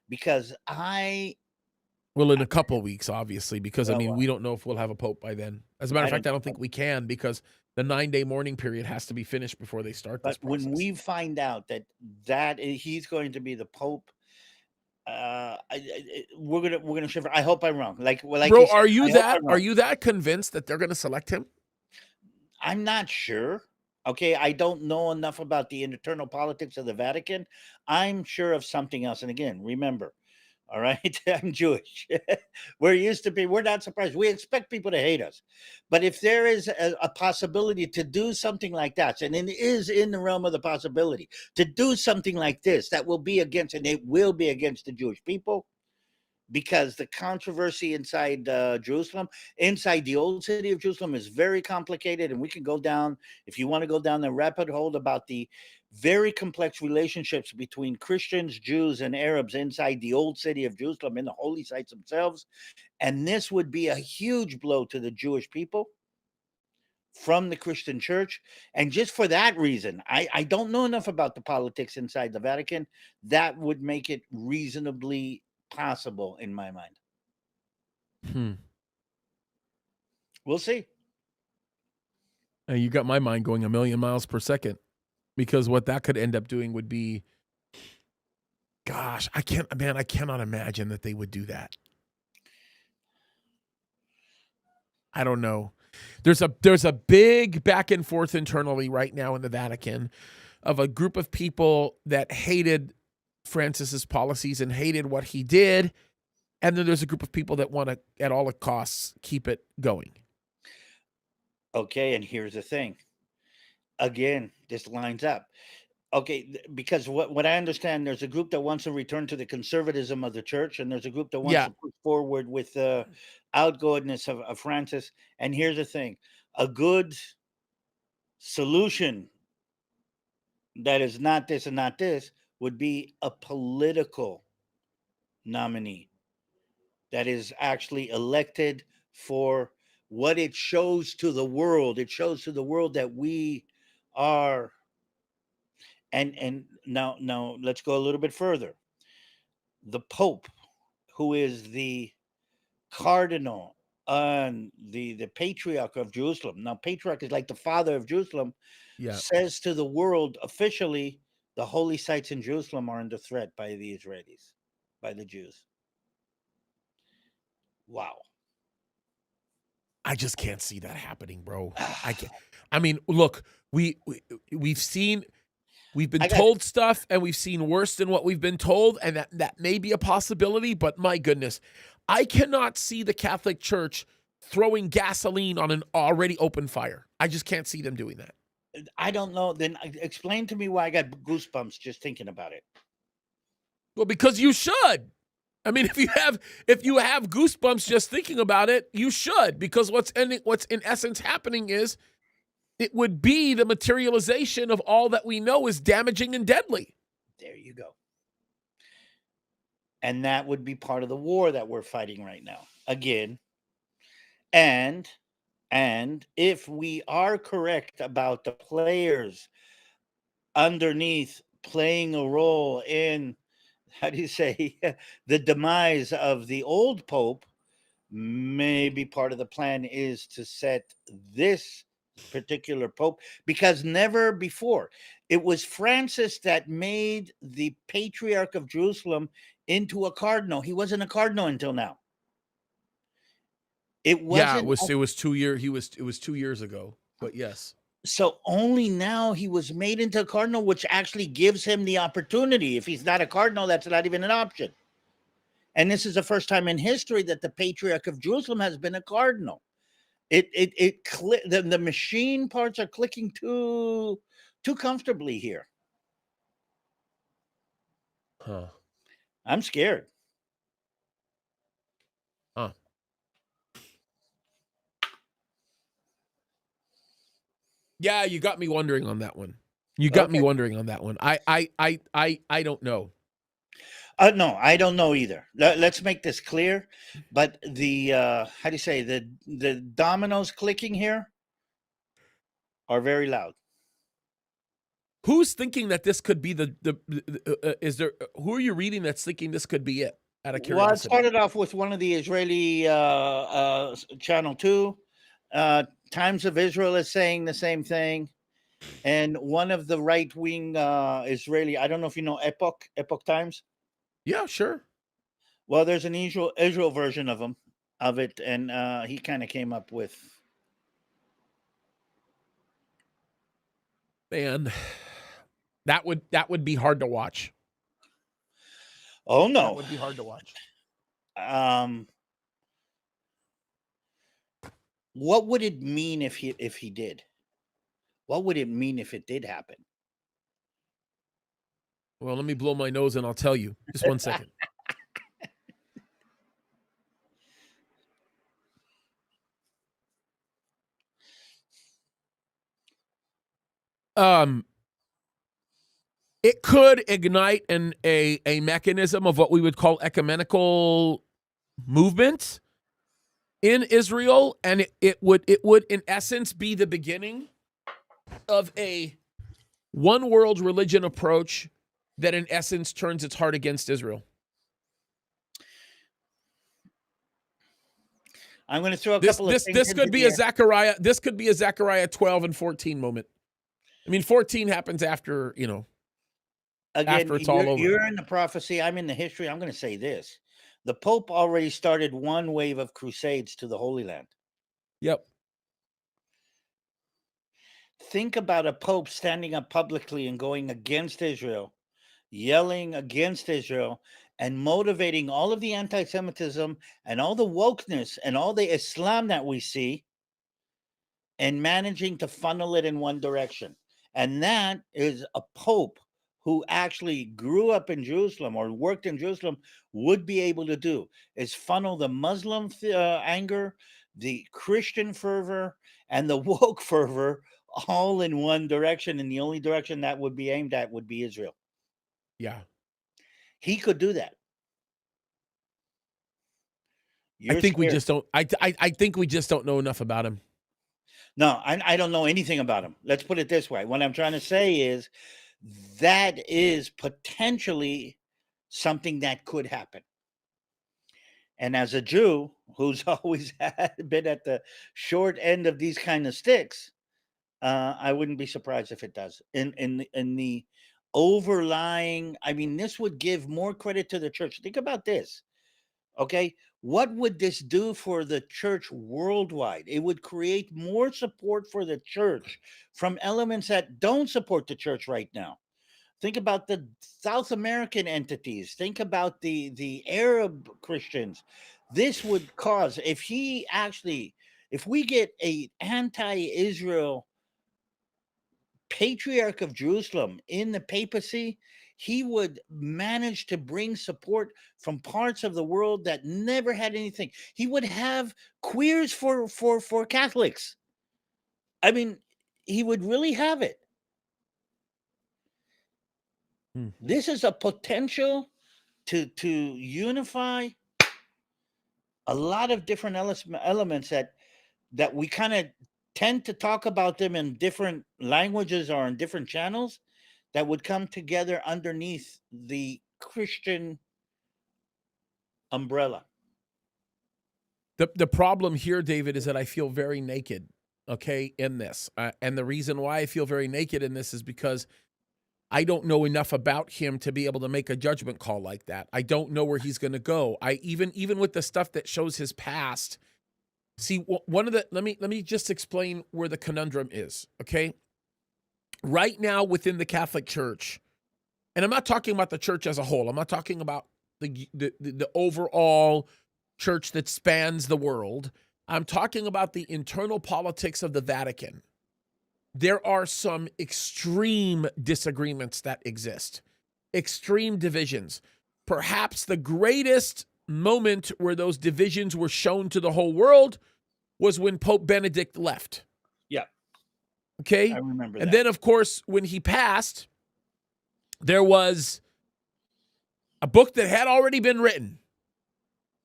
because Well, in a couple of weeks, obviously, because we don't know if we'll have a Pope by then. As a matter of fact, I don't think we can, because the 9-day mourning period has to be finished before they start this process. When we find out that he's going to be the Pope, we're gonna shiver. I hope I'm wrong. Bro, are you that convinced that they're going to select him? I'm not sure. Okay, I don't know enough about the internal politics of the Vatican. I'm sure of something else. And again, remember, all right, I'm Jewish. We're not surprised. We expect people to hate us. But if there is a possibility to do something like that, and it is in the realm of the possibility to do something like this, that will be against, and it will be against the Jewish people, because the controversy inside Jerusalem, inside the old city of Jerusalem, is very complicated. And we can go down, if you want to go down the rabbit hole about the very complex relationships between Christians, Jews, and Arabs inside the old city of Jerusalem, in the holy sites themselves. And this would be a huge blow to the Jewish people from the Christian church. And just for that reason, I don't know enough about the politics inside the Vatican. That would make it reasonably possible in my mind. We'll see. You got my mind going a million miles per second, because what that could end up doing would be, gosh, I cannot imagine that they would do that. I don't know. There's a big back and forth internally right now in the Vatican of a group of people that hated Francis's policies and hated what he did, and then there's a group of people that want to, at all costs, keep it going. Okay, and here's the thing. Again, this lines up. Okay, because what I understand, there's a group that wants to return to the conservatism of the church, and there's a group that wants to push forward with the outgoodness of Francis. And here's the thing. A good solution that is not this and not this would be a political nominee that is actually elected for what it shows to the world. It shows to the world that we are. And now let's go a little bit further. The Pope, who is the Cardinal and the Patriarch of Jerusalem. Now, Patriarch is like the father of Jerusalem. Says to the world officially, the holy sites in Jerusalem are under threat by the Israelis, by the Jews. Wow. I just can't see that happening, bro. I can't. I mean, look, we've been told stuff, and we've seen worse than what we've been told, and that may be a possibility, but my goodness, I cannot see the Catholic Church throwing gasoline on an already open fire. I just can't see them doing that. I don't know. Then explain to me why I got goosebumps just thinking about it. Well, because you should. I mean, if you have goosebumps just thinking about it, you should, because what's in essence happening is it would be the materialization of all that we know is damaging and deadly. There you go. And that would be part of the war that we're fighting right now. Again, and if we are correct about the players underneath playing a role in, how do you say, the demise of the old Pope, maybe part of the plan is to set this particular Pope, because never before. It was Francis that made the Patriarch of Jerusalem into a cardinal. He wasn't a cardinal until now. It wasn't. It was 2 years. It was 2 years ago. But yes. So only now he was made into a cardinal, which actually gives him the opportunity. If he's not a cardinal, that's not even an option. And this is the first time in history that the Patriarch of Jerusalem has been a cardinal. The machine parts are clicking too comfortably here. Huh. I'm scared. Huh. Yeah, you got me wondering on that one. I don't know. No, I don't know either. Let's make this clear. But the how do you say, the dominoes clicking here are very loud. Who's thinking that this could be who are you reading that's thinking this could be it? Out of curiosity. Well, it started off with one of the Israeli Channel 2. Times of Israel is saying the same thing. And one of the right-wing Israeli, I don't know if you know Epoch Times. Yeah, sure. Well, there's an Israel version of it, and he kind of came up with. Man, that would be hard to watch. Oh no, that would be hard to watch. What would it mean if he did? What would it mean if it did happen? Well, let me blow my nose and I'll tell you. Just 1 second. It could ignite a mechanism of what we would call ecumenical movement in Israel, and it would in essence be the beginning of a one world religion approach that in essence turns its heart against Israel. I'm going to throw a couple of things. This could be a Zechariah. This could be a Zechariah 12 and 14 moment. I mean, 14 happens after, Again, after it's all over. You're in the prophecy. I'm in the history. I'm going to say this. The Pope already started one wave of crusades to the Holy Land. Yep. Think about a Pope standing up publicly and going against Israel, yelling against Israel, and motivating all of the anti-Semitism and all the wokeness and all the Islam that we see, and managing to funnel it in one direction. And that is a Pope who actually grew up in Jerusalem or worked in Jerusalem would be able to do, is funnel the Muslim anger, the Christian fervor, and the woke fervor all in one direction. And the only direction that would be aimed at would be Israel. Yeah. He could do that. I think we just don't. I think we just don't know enough about him. No, I don't know anything about him. Let's put it this way. What I'm trying to say is that is potentially something that could happen. And as a Jew who's always been at the short end of these kind of sticks, I wouldn't be surprised if it does. In the overlying, I mean, this would give more credit to the church. Think about this. Okay, what would this do for the church worldwide? It would create more support for the church from elements that don't support the church right now. Think about the South American entities. Think about the Arab Christians. This would cause, if we get an anti-Israel Patriarch of Jerusalem in the papacy, he would manage to bring support from parts of the world that never had anything. He would have queers for Catholics. I mean, he would really have it. This is a potential to unify a lot of different elements that we kind of tend to talk about them in different languages or in different channels, that would come together underneath the Christian umbrella. The problem here, David, is that I feel very naked, okay, in this. And the reason why I feel very naked in this is because I don't know enough about him to be able to make a judgment call like that. I don't know where he's going to go. I even with the stuff that shows his past. See, one of the let me just explain where the conundrum is, okay? Right now within the Catholic Church, and I'm not talking about the church as a whole. I'm not talking about the overall church that spans the world. I'm talking about the internal politics of the Vatican. There are some extreme disagreements that exist, extreme divisions. Perhaps the greatest moment where those divisions were shown to the whole world was when Pope Benedict left. Yeah. Okay? I remember that. And then, of course, when he passed, there was a book that had already been written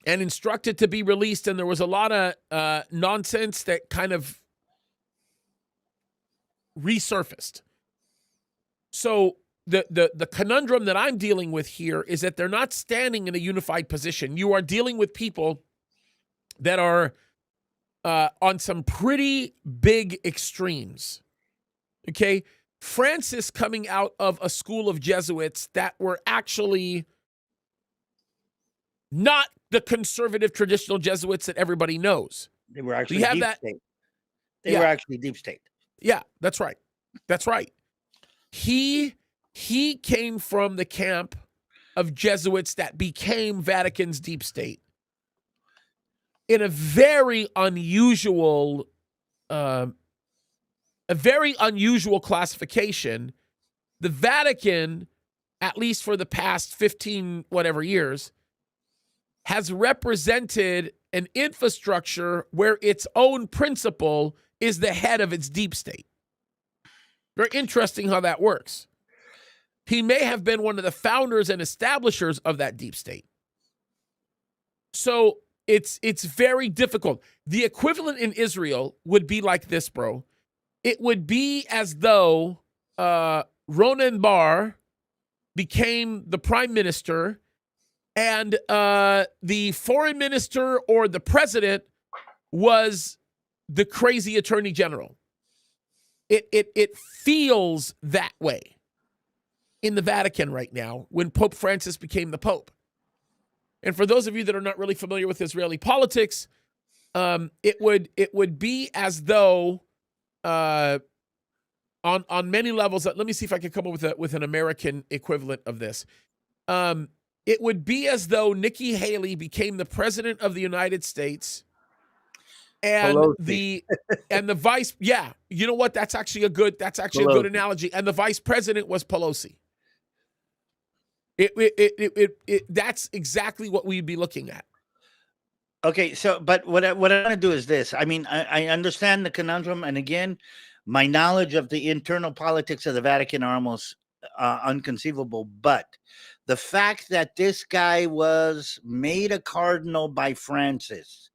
and instructed to be released, and there was a lot of nonsense that kind of resurfaced. So the conundrum that I'm dealing with here is that they're not standing in a unified position. You are dealing with people that are on some pretty big extremes. Okay? Francis coming out of a school of Jesuits that were actually not the conservative traditional Jesuits that everybody knows. They were actually We have deep that- state. They were actually deep state. Yeah, that's right. That's right. He came from the camp of Jesuits that became Vatican's deep state in a very unusual classification. The Vatican, at least for the past 15 whatever years, has represented an infrastructure where its own principal is the head of its deep state. Very interesting how that works. He may have been one of the founders and establishers of that deep state. So it's very difficult. The equivalent in Israel would be like this, bro. It would be as though Ronan Bar became the prime minister and the foreign minister or the president was the crazy attorney general. It feels that way in the Vatican right now when Pope Francis became the Pope. And for those of you that are not really familiar with Israeli politics, it would be as though on many levels. Let me see if I can come up with an American equivalent of this. It would be as though Nikki Haley became the president of the United States. And Pelosi. the vice, yeah, you know what? That's actually a good analogy. And the vice president was Pelosi. That's exactly what we'd be looking at. Okay, so but what I want to do is this. I mean, I understand the conundrum, and again, my knowledge of the internal politics of the Vatican are almost unconceivable. But the fact that this guy was made a cardinal by Francis,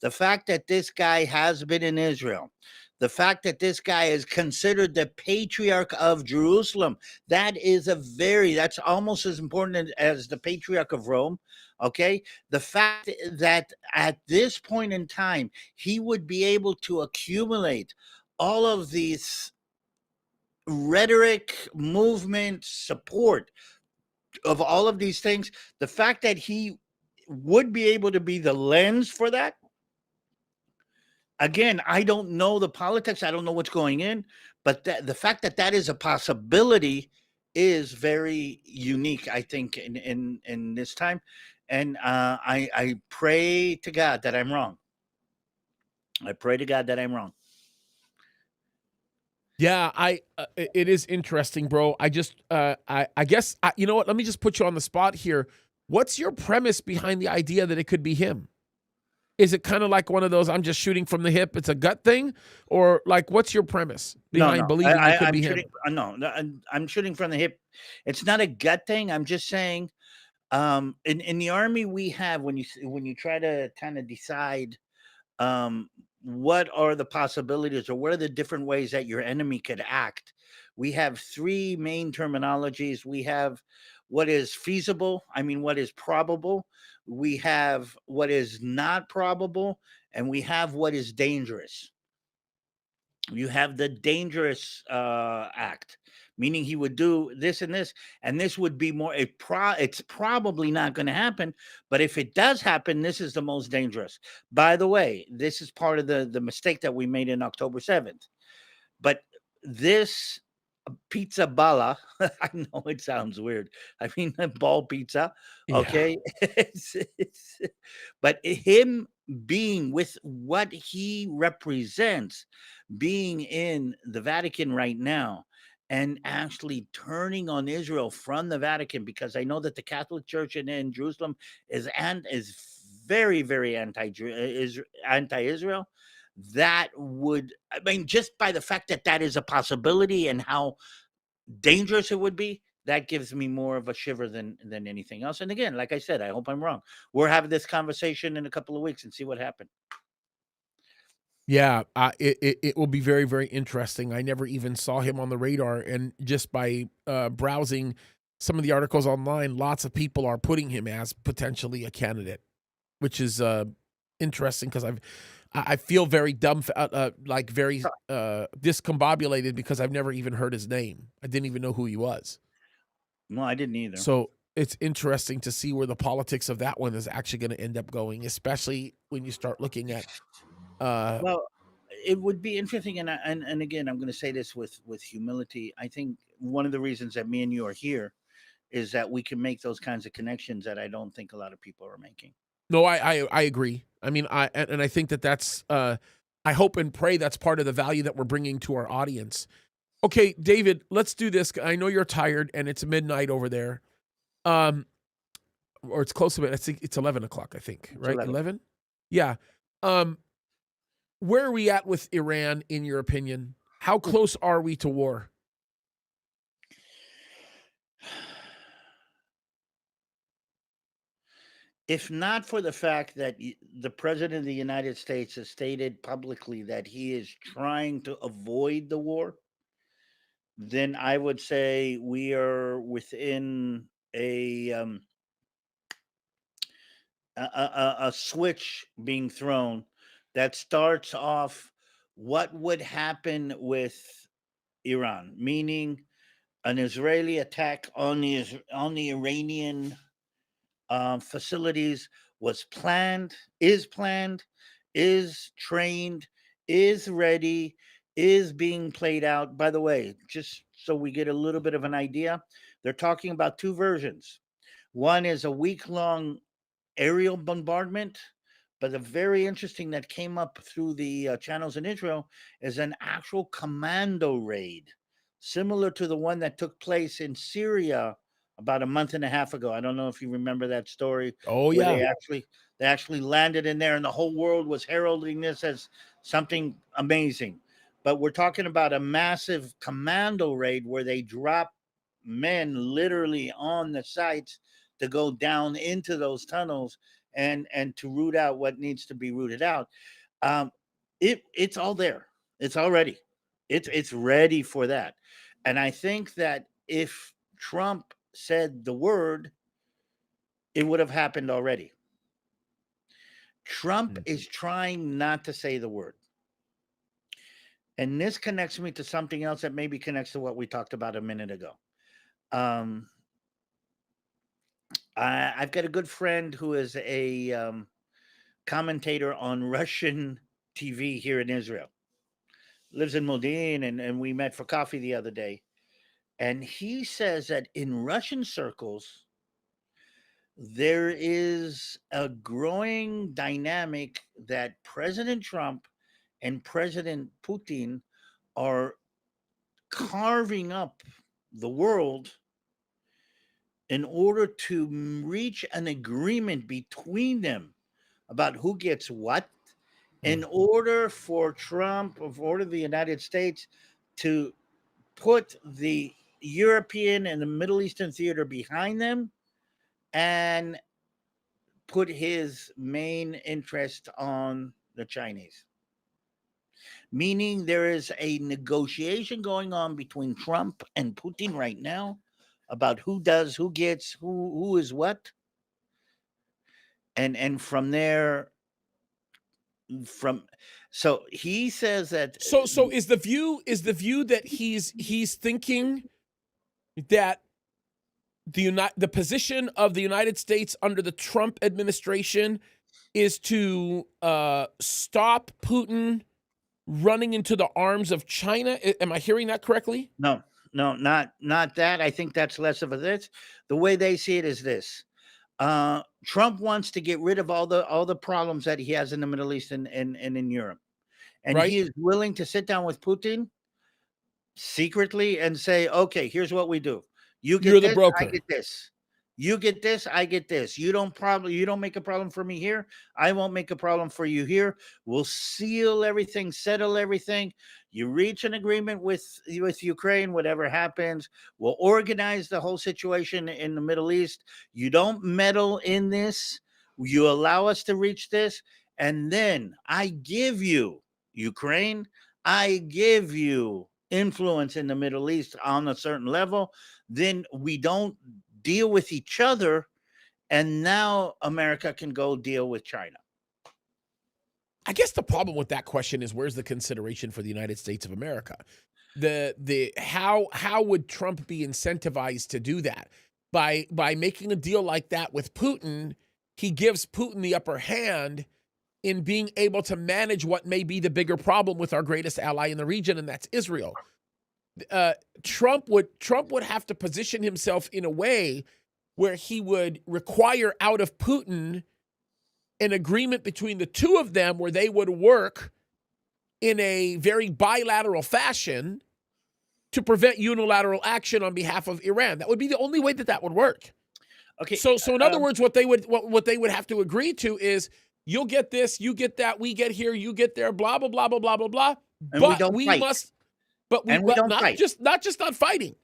the fact that this guy has been in Israel, the fact that this guy is considered the patriarch of Jerusalem, that's almost as important as the patriarch of Rome. Okay. The fact that at this point in time, he would be able to accumulate all of these rhetoric, movement, support of all of these things, the fact that he would be able to be the lens for that. Again, I don't know the politics. I don't know what's going in, but the fact that that is a possibility is very unique, I think, in this time. And I pray to God that I'm wrong. I pray to God that I'm wrong. Yeah, it is interesting, bro. I guess, you know what? Let me just put you on the spot here. What's your premise behind the idea that it could be him? Is it kind of like one of those, I'm just shooting from the hip, it's a gut thing? Or like, what's your premise behind believing it could be him? I'm shooting from the hip. It's not a gut thing. I'm just saying, in the army we have, when you try to kind of decide what are the possibilities or what are the different ways that your enemy could act, we have three main terminologies. We have what is feasible, what is probable, we have what is not probable, and we have what is dangerous. You have the dangerous act, meaning he would do this and this would be more it's probably not going to happen, but if it does happen, this is the most dangerous. By the way, this is part of the mistake that we made in October 7th. But this pizza bala, I know it sounds weird, ball pizza, Yeah. okay. But him being with what he represents, being in the Vatican right now and actually turning on Israel from the Vatican, because I know that the Catholic Church in Jerusalem is very, very anti-Israel. That would, just by the fact that that is a possibility and how dangerous it would be, that gives me more of a shiver than anything else. And again, like I said, I hope I'm wrong. We're having this conversation in a couple of weeks and see what happens. Yeah, it will be very, very interesting. I never even saw him on the radar, and just by browsing some of the articles online, lots of people are putting him as potentially a candidate, which is interesting because I feel very very discombobulated because I've never even heard his name. I didn't even know who he was. No, I didn't either. So it's interesting to see where the politics of that one is actually going to end up going, especially when you start looking at. Well, it would be interesting, and again, I'm going to say this with humility. I think one of the reasons that me and you are here is that we can make those kinds of connections that I don't think a lot of people are making. No, I agree. I think that's. I hope and pray that's part of the value that we're bringing to our audience. Okay, David, let's do this. I know you're tired and it's midnight over there, or it's close to it. I think it's 11 o'clock. I think, right? 11. Yeah. Where are we at with Iran, in your opinion? How close are we to war? If not for the fact that the president of the United States has stated publicly that he is trying to avoid the war, then I would say we are within a switch being thrown that starts off what would happen with Iran, meaning an Israeli attack on the Iranian facilities was planned, is trained, is ready, is being played out. By the way, just so we get a little bit of an idea, they're talking about two versions. One is a week-long aerial bombardment, but the very interesting that came up through the channels in Israel is an actual commando raid, similar to the one that took place in Syria about a month and a half ago. I don't know if you remember that story. Oh, yeah. They actually landed in there, and the whole world was heralding this as something amazing. But we're talking about a massive commando raid where they drop men literally on the sites to go down into those tunnels and to root out what needs to be rooted out. It's all there. It's already. It's ready for that. And I think that if Trump said the word, it would have happened already. Trump is trying not to say the word. And this connects me to something else that maybe connects to what we talked about a minute ago. I've got a good friend who is a commentator on Russian TV here in Israel. Lives in Modin, and we met for coffee the other day. And he says that in Russian circles, there is a growing dynamic that President Trump and President Putin are carving up the world in order to reach an agreement between them about who gets what in order for the United States to put the European and the Middle Eastern theater behind them and put his main interest on the Chinese. Meaning there is a negotiation going on between Trump and Putin right now about who does, who gets, who is what. And from there, so he says that So is the view that he's thinking that the position of the United States under the Trump administration is to stop Putin running into the arms of China? Am I hearing that correctly? No, not that. I think that's less of a this. The way they see it is this. Trump wants to get rid of all the problems that he has in the Middle East and in Europe. And Right. he is willing to sit down with Putin secretly and say, okay, here's what we do. You get You're the this, broker. I get this. You get this, I get this. You don't make a problem for me here. I won't make a problem for you here. We'll seal everything, settle everything. You reach an agreement with Ukraine, whatever happens. We'll organize the whole situation in the Middle East. You don't meddle in this. You allow us to reach this. And then I give you Ukraine. I give you influence in the Middle East on a certain level. Then we don't deal with each other, and now America can go deal with China. I guess the problem with that question is, where's the consideration for the United States of America? How would Trump be incentivized to do that? By making a deal like that with Putin, he gives Putin the upper hand in being able to manage what may be the bigger problem with our greatest ally in the region, and that's Israel. Trump would have to position himself in a way where he would require out of Putin an agreement between the two of them where they would work in a very bilateral fashion to prevent unilateral action on behalf of Iran. That would be the only way that would work. Okay. So in other words, what they would have to agree to is, you'll get this, you get that, we get here, you get there, blah blah blah blah blah blah blah. And But we don't fight. Not just not fighting,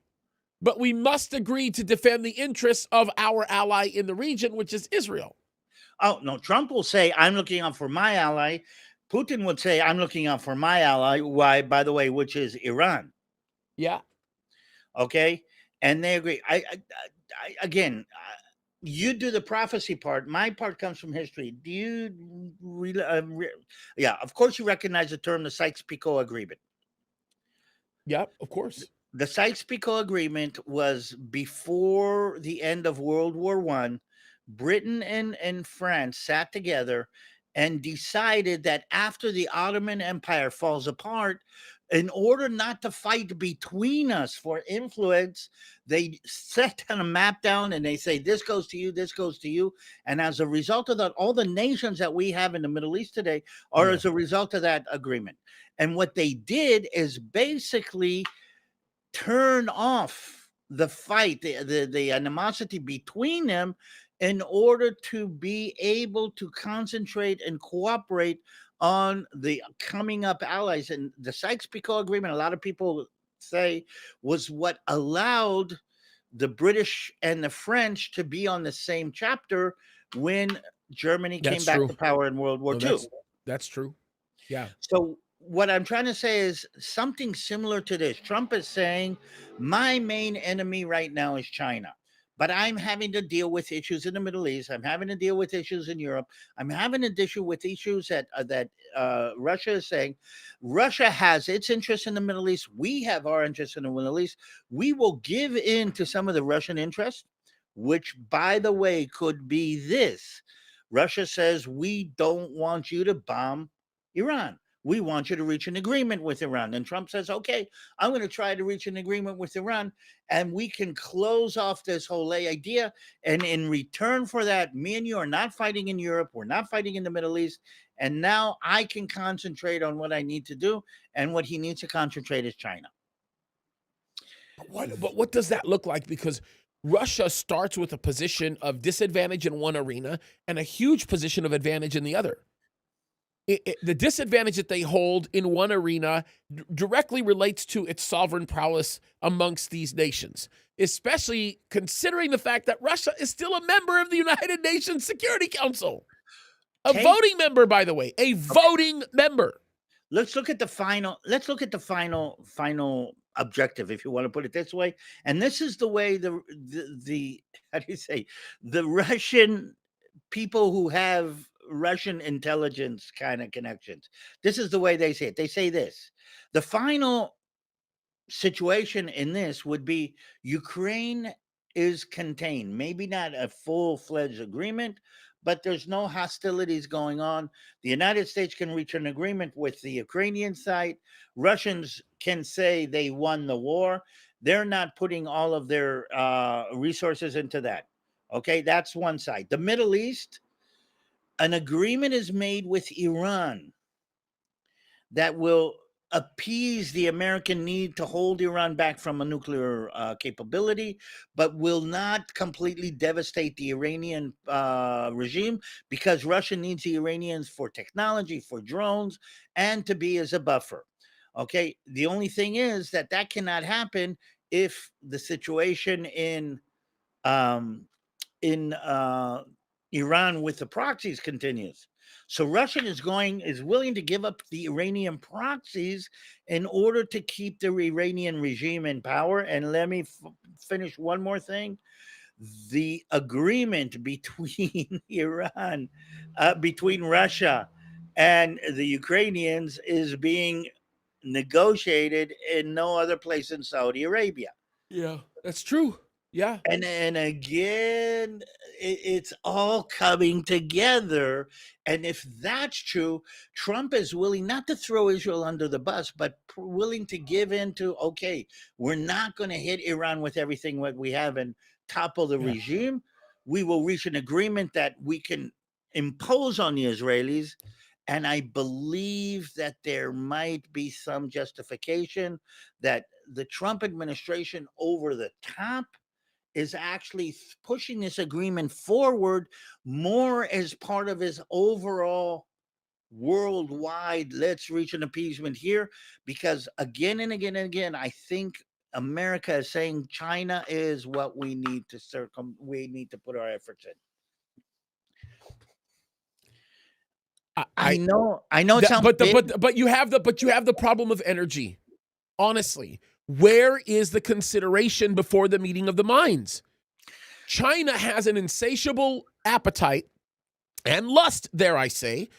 but we must agree to defend the interests of our ally in the region, which is Israel. Oh, no, Trump will say, I'm looking out for my ally. Putin would say, I'm looking out for my ally, by the way, which is Iran. Yeah. Okay. And they agree. Again, you do the prophecy part. My part comes from history. Do you yeah, of course you recognize the term, the Sykes-Picot Agreement. Yeah, of course. The Sykes-Picot Agreement was before the end of World War I. Britain and France sat together and decided that after the Ottoman Empire falls apart, in order not to fight between us for influence, they set a map down and they say, this goes to you, this goes to you. And as a result of that, all the nations that we have in the Middle East today are as a result of that agreement. And what they did is basically turn off the fight, the animosity between them, in order to be able to concentrate and cooperate on the coming up allies. And the Sykes-Picot Agreement, a lot of people say, was what allowed the British and the French to be on the same chapter when Germany came back to power in World War II. That's true. Yeah. So what I'm trying to say is something similar to this. Trump is saying, my main enemy right now is China. But I'm having to deal with issues in the Middle East. I'm having to deal with issues in Europe. I'm having to deal with issues that Russia is saying. Russia has its interests in the Middle East. We have our interests in the Middle East. We will give in to some of the Russian interests, which, by the way, could be this. Russia says, we don't want you to bomb Iran. We want you to reach an agreement with Iran. And Trump says, okay, I'm going to try to reach an agreement with Iran, and we can close off this whole idea. And in return for that, me and you are not fighting in Europe. We're not fighting in the Middle East. And now I can concentrate on what I need to do. And what he needs to concentrate is China. But what does that look like? Because Russia starts with a position of disadvantage in one arena and a huge position of advantage in the other. The disadvantage that they hold in one arena directly relates to its sovereign prowess amongst these nations, especially considering the fact that Russia is still a member of the United Nations Security Council. A voting member, by the way, a voting member. Let's look at the final objective, if you want to put it this way. And this is the way the how do you say, the Russian people who have Russian intelligence kind of connections, this is the way they say it. They say this: the final situation in this would be Ukraine is contained, maybe not a full-fledged agreement, but there's no hostilities going on. The United States can reach an agreement with the Ukrainian side. Russians can say they won the war. They're not putting all of their resources into that. Okay, that's one side. The Middle East, an agreement is made with Iran that will appease the American need to hold Iran back from a nuclear capability, but will not completely devastate the Iranian regime, because Russia needs the Iranians for technology, for drones, and to be as a buffer. Okay, the only thing is that cannot happen if the situation in Iran with the proxies continues. So Russia is willing to give up the Iranian proxies in order to keep the Iranian regime in power. And let me finish one more thing. The agreement between between Russia and the Ukrainians is being negotiated in no other place in Saudi Arabia. Yeah, that's true. Yeah. And again, it's all coming together. And if that's true, Trump is willing not to throw Israel under the bus, but willing to give in to, okay, we're not going to hit Iran with everything that we have and topple the regime. We will reach an agreement that we can impose on the Israelis. And I believe that there might be some justification that the Trump administration over the top is actually pushing this agreement forward more as part of his overall worldwide, let's reach an appeasement here, because again and again and again, I think America is saying China is what we need to we need to put our efforts in. I know it sounds but you have the problem of energy. Honestly, where is the consideration before the meeting of the minds? China has an insatiable appetite and lust, dare I say,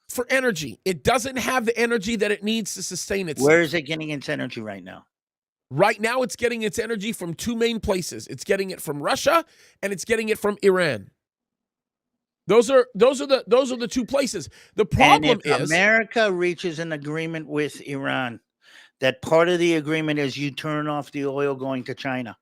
for energy. It doesn't have the energy that it needs to sustain itself. Where is it getting its energy right now? Right now, it's getting its energy from two main places. It's getting it from Russia and it's getting it from Iran. Those are the two places. The problem is America reaches an agreement with Iran, that part of the agreement is you turn off the oil going to China.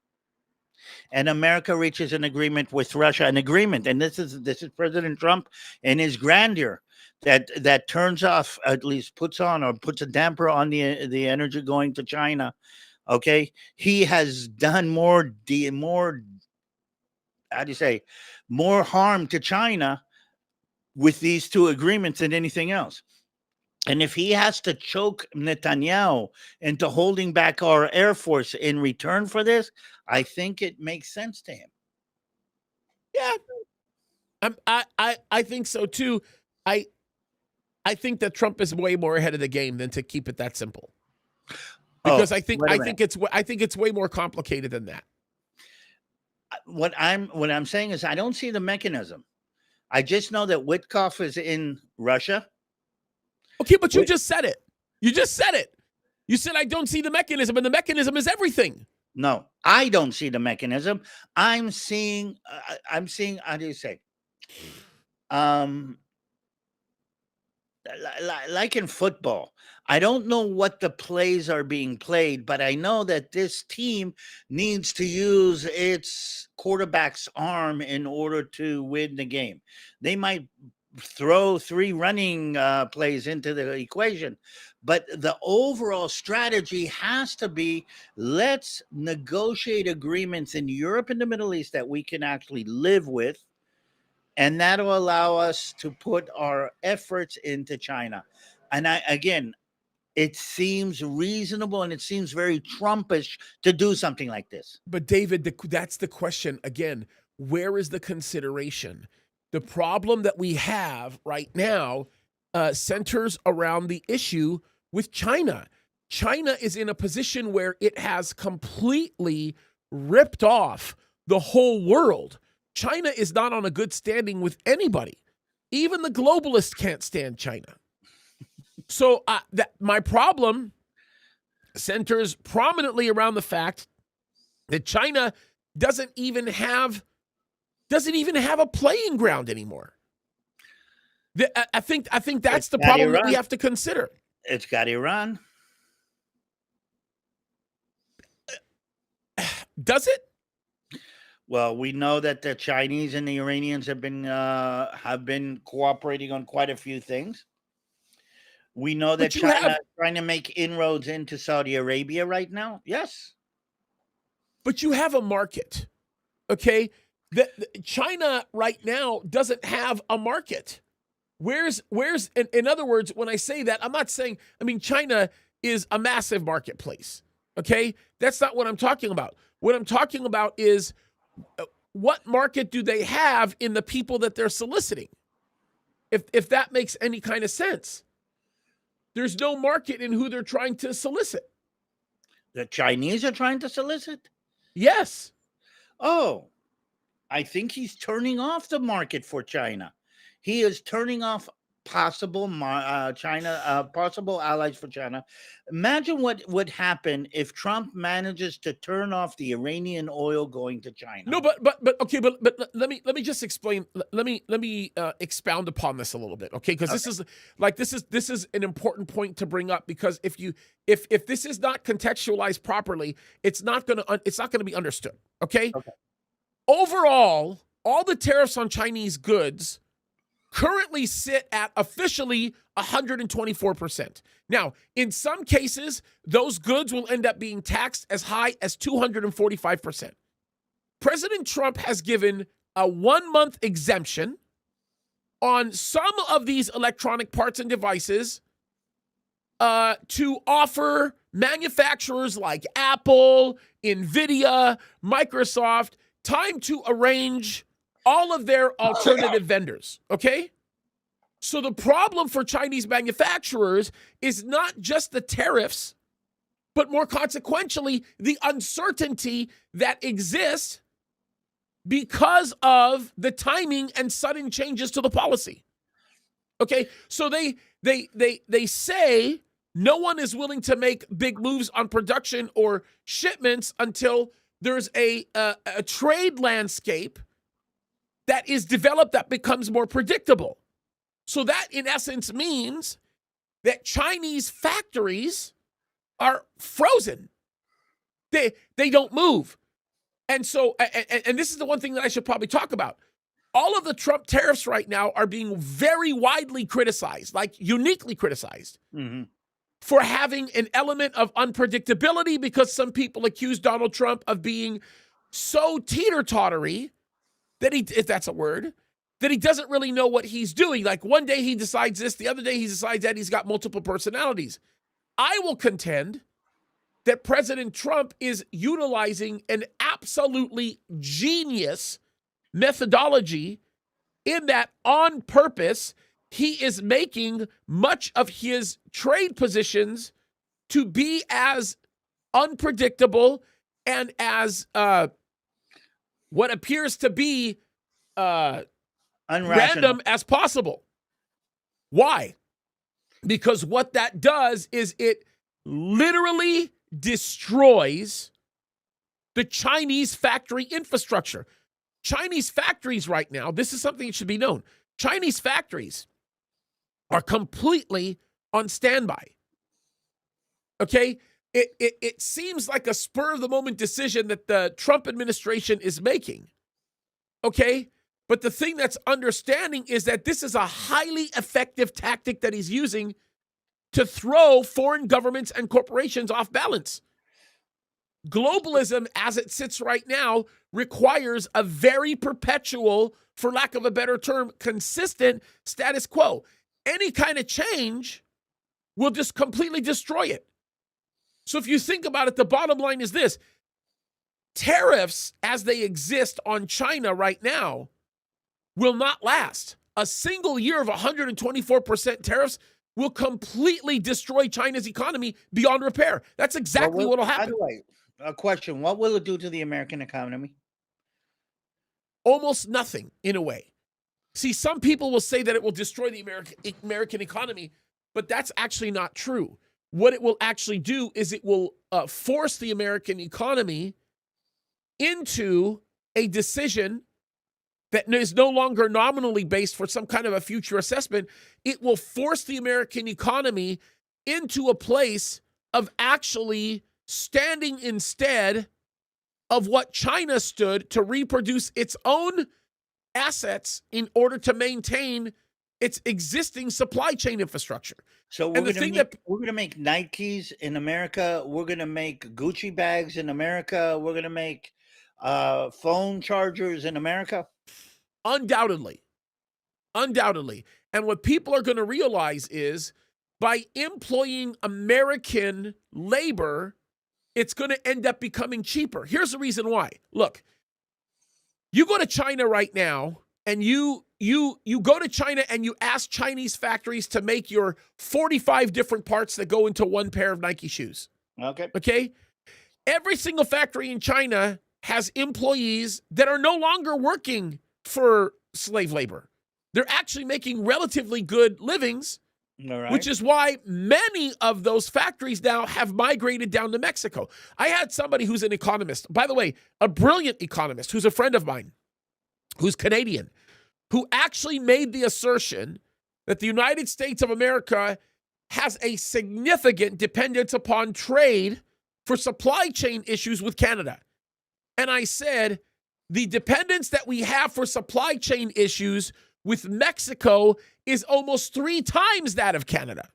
And America reaches an agreement with Russia, and this is President Trump and his grandeur that turns off, at least puts a damper on the energy going to China. Okay, he has done more harm to China with these two agreements than anything else. And if he has to choke Netanyahu into holding back our Air Force in return for this, I think it makes sense to him. Yeah, I think so too. I think that Trump is way more ahead of the game than to keep it that simple. Because I think it's way more complicated than that. What I'm saying is I don't see the mechanism. I just know that Witkoff is in Russia. Okay, but you just said it. You just said it. You said I don't see the mechanism, and the mechanism is everything. No, I don't see the mechanism. I'm seeing, how do you say? Like in football, I don't know what the plays are being played, but I know that this team needs to use its quarterback's arm in order to win the game. They might throw 3 running plays into the equation. But the overall strategy has to be, let's negotiate agreements in Europe and the Middle East that we can actually live with. And that'll allow us to put our efforts into China. And again, it seems reasonable and it seems very Trumpish to do something like this. But David, that's the question again. Where is the consideration? The problem that we have right now centers around the issue with China. China is in a position where it has completely ripped off the whole world. China is not on a good standing with anybody. Even the globalists can't stand China. So my problem centers prominently around the fact that China doesn't even have a playing ground anymore. I think that's the problem that we have to consider. It's got Iran. Does it? Well, we know that the Chinese and the Iranians have been cooperating on quite a few things. We know that China is trying to make inroads into Saudi Arabia right now. Yes. But you have a market, okay? China right now doesn't have a market. Where's in other words, when I say that, I'm not saying, China is a massive marketplace, okay? That's not what I'm talking about. What I'm talking about is what market do they have in the people that they're soliciting? If that makes any kind of sense. There's no market in who they're trying to solicit. The Chinese are trying to solicit? Yes. Oh, I think he's turning off the market for China. He is turning off possible possible allies for China. Imagine what would happen if Trump manages to turn off the Iranian oil going to China. No, but okay, but let me just explain. Let me expound upon this a little bit, okay? Because this is an important point to bring up, because if this is not contextualized properly, it's not gonna be understood, okay? Overall, all the tariffs on Chinese goods currently sit at officially 124%. Now, in some cases, those goods will end up being taxed as high as 245%. President Trump has given a 1-month exemption on some of these electronic parts and devices to offer manufacturers like Apple, NVIDIA, Microsoft time to arrange all of their alternative vendors, okay? So the problem for Chinese manufacturers is not just the tariffs, but more consequentially, the uncertainty that exists because of the timing and sudden changes to the policy. Okay, so they say no one is willing to make big moves on production or shipments until there's a trade landscape that is developed that becomes more predictable. So that, in essence, means that Chinese factories are frozen. They don't move. And so, and this is the one thing that I should probably talk about. All of the Trump tariffs right now are being very widely criticized, like uniquely criticized, for having an element of unpredictability, because some people accuse Donald Trump of being so teeter-tottery that if that's a word, that he doesn't really know what he's doing. Like one day he decides this, the other day he decides that. He's got multiple personalities. I will contend that President Trump is utilizing an absolutely genius methodology in that, on purpose, he is making much of his trade positions to be as unpredictable and as what appears to be random as possible. Why? Because what that does is it literally destroys the Chinese factory infrastructure. Chinese factories right now, this is something that should be known. Chinese factories are completely on standby. Okay? It seems like a spur of the moment decision that the Trump administration is making. Okay? But the thing that's understanding is that this is a highly effective tactic that he's using to throw foreign governments and corporations off balance. Globalism, as it sits right now, requires a very perpetual, for lack of a better term, consistent status quo. Any kind of change will just completely destroy it. So if you think about it, the bottom line is this. Tariffs, as they exist on China right now, will not last. A single year of 124% tariffs will completely destroy China's economy beyond repair. That's exactly what will happen. By the way, a question. What will it do to the American economy? Almost nothing, in a way. See, some people will say that it will destroy the American economy, but that's actually not true. What it will actually do is it will force the American economy into a decision that is no longer nominally based for some kind of a future assessment. It will force the American economy into a place of actually standing instead of what China stood to reproduce its own assets in order to maintain its existing supply chain infrastructure. So we're going to make Nikes in America. We're going to make Gucci bags in America. We're going to make phone chargers in America. Undoubtedly. And what people are going to realize is by employing American labor, it's going to end up becoming cheaper. Here's the reason why. Look, you go to China right now, and you go to China and you ask Chinese factories to make your 45 different parts that go into one pair of Nike shoes. Okay? Every single factory in China has employees that are no longer working for slave labor. They're actually making relatively good livings, which is why many of those factories now have migrated down to Mexico. I had somebody who's an economist, by the way, a brilliant economist who's a friend of mine, who's Canadian, who actually made the assertion that the United States of America has a significant dependence upon trade for supply chain issues with Canada. And I said, the dependence that we have for supply chain issues with Mexico is almost 3 times that of Canada.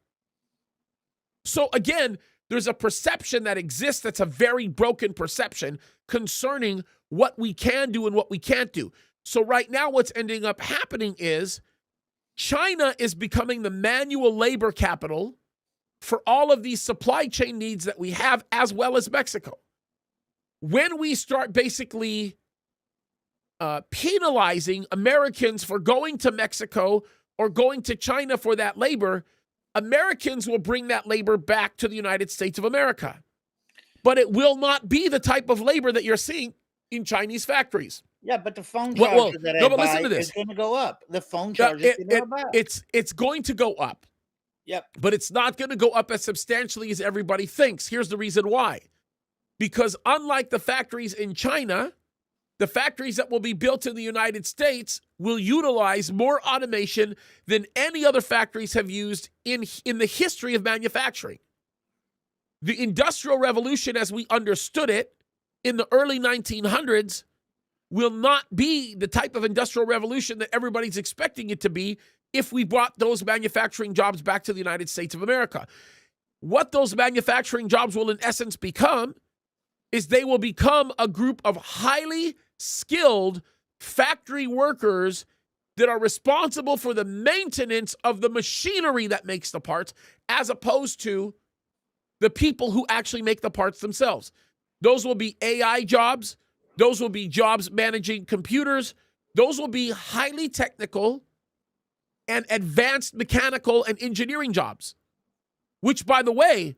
So again, there's a perception that exists that's a very broken perception concerning what we can do and what we can't do. So right now what's ending up happening is China is becoming the manual labor capital for all of these supply chain needs that we have, as well as Mexico. When we start basically penalizing Americans for going to Mexico or going to China for that labor, Americans will bring that labor back to the United States of America. But it will not be the type of labor that you're seeing in Chinese factories. Yeah, but the phone charger that I buy is going to go up. The phone charger is going to go up. It's going to go up. Yep. But it's not going to go up as substantially as everybody thinks. Here's the reason why. Because unlike the factories in China, the factories that will be built in the United States will utilize more automation than any other factories have used in the history of manufacturing. The Industrial Revolution, as we understood it in the early 1900s, will not be the type of industrial revolution that everybody's expecting it to be if we brought those manufacturing jobs back to the United States of America. What those manufacturing jobs will in essence become is they will become a group of highly skilled factory workers that are responsible for the maintenance of the machinery that makes the parts, as opposed to the people who actually make the parts themselves. Those will be AI jobs. Those will be jobs managing computers. Those will be highly technical and advanced mechanical and engineering jobs, which, by the way,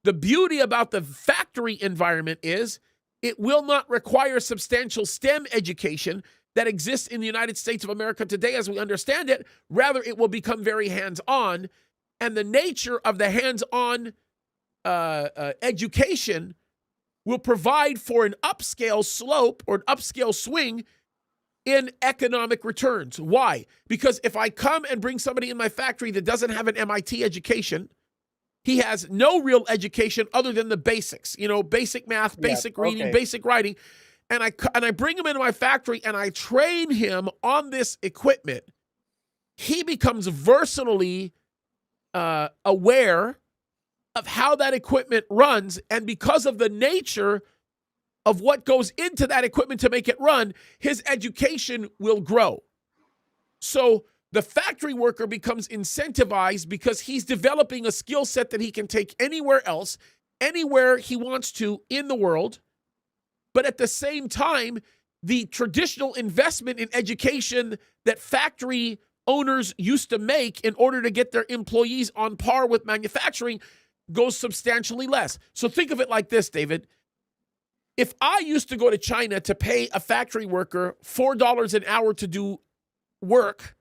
the beauty about the factory environment is it will not require substantial STEM education that exists in the United States of America today as we understand it. Rather, it will become very hands-on, and the nature of the hands-on education will provide for an upscale slope or an upscale swing in economic returns. Why? Because if I come and bring somebody in my factory that doesn't have an MIT education, he has no real education other than the basics, basic math, basic reading, basic writing. and I bring him into my factory and I train him on this equipment, he becomes versatily aware of how that equipment runs. And because of the nature of what goes into that equipment to make it run, his education will grow. So the factory worker becomes incentivized because he's developing a skill set that he can take anywhere else, anywhere he wants to in the world. But at the same time, the traditional investment in education that factory owners used to make in order to get their employees on par with manufacturing goes substantially less. So think of it like this, David. If I used to go to China to pay a factory worker $4 an hour to do work,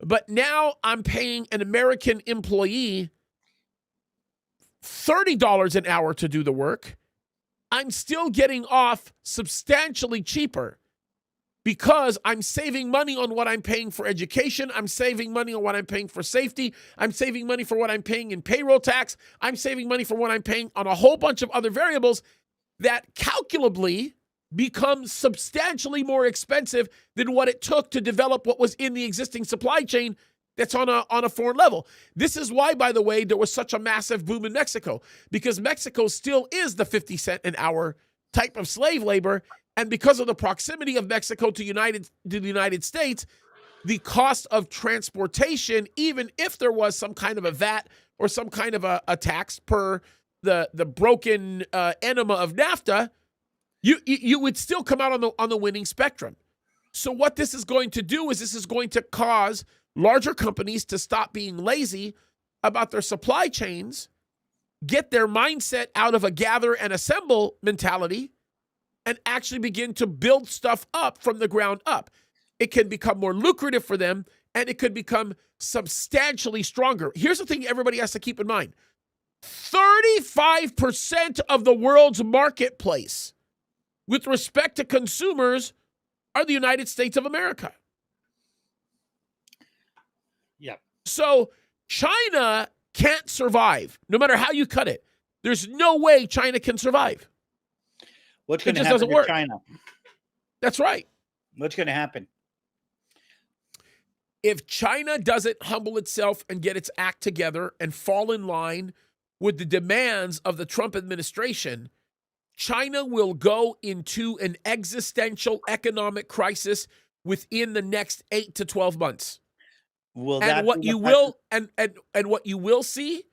but now I'm paying an American employee $30 an hour to do the work, I'm still getting off substantially cheaper because I'm saving money on what I'm paying for education. I'm saving money on what I'm paying for safety. I'm saving money for what I'm paying in payroll tax. I'm saving money for what I'm paying on a whole bunch of other variables that calculably become substantially more expensive than what it took to develop what was in the existing supply chain that's on a foreign level. This is why, by the way, there was such a massive boom in Mexico, because Mexico still is the 50 cent an hour type of slave labor. And because of the proximity of Mexico to the United States, the cost of transportation, even if there was some kind of a VAT or some kind of a tax per the broken enema of NAFTA, you would still come out on the winning spectrum. So what this is going to do is this is going to cause larger companies to stop being lazy about their supply chains, get their mindset out of a gather and assemble mentality, and actually begin to build stuff up from the ground up. It can become more lucrative for them, and it could become substantially stronger. Here's the thing everybody has to keep in mind. 35% of the world's marketplace with respect to consumers are the United States of America. Yep. So China can't survive, no matter how you cut it. There's no way China can survive. What's going to just happen doesn't to work. China? That's right. What's going to happen? If China doesn't humble itself and get its act together and fall in line with the demands of the Trump administration, China will go into an existential economic crisis within the next 8 to 12 months. And what you will see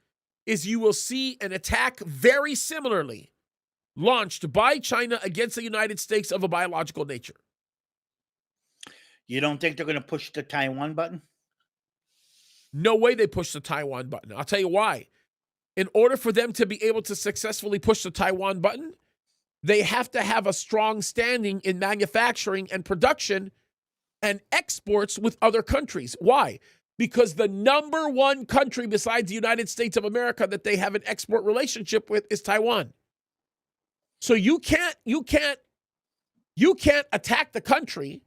is you will see an attack very similarly launched by China against the United States of a biological nature. You don't think they're going to push the Taiwan button? No way they push the Taiwan button. I'll tell you why. In order for them to be able to successfully push the Taiwan button, they have to have a strong standing in manufacturing and production and exports with other countries. Why? Because the number one country besides the United States of America that they have an export relationship with is Taiwan. So you can't attack the country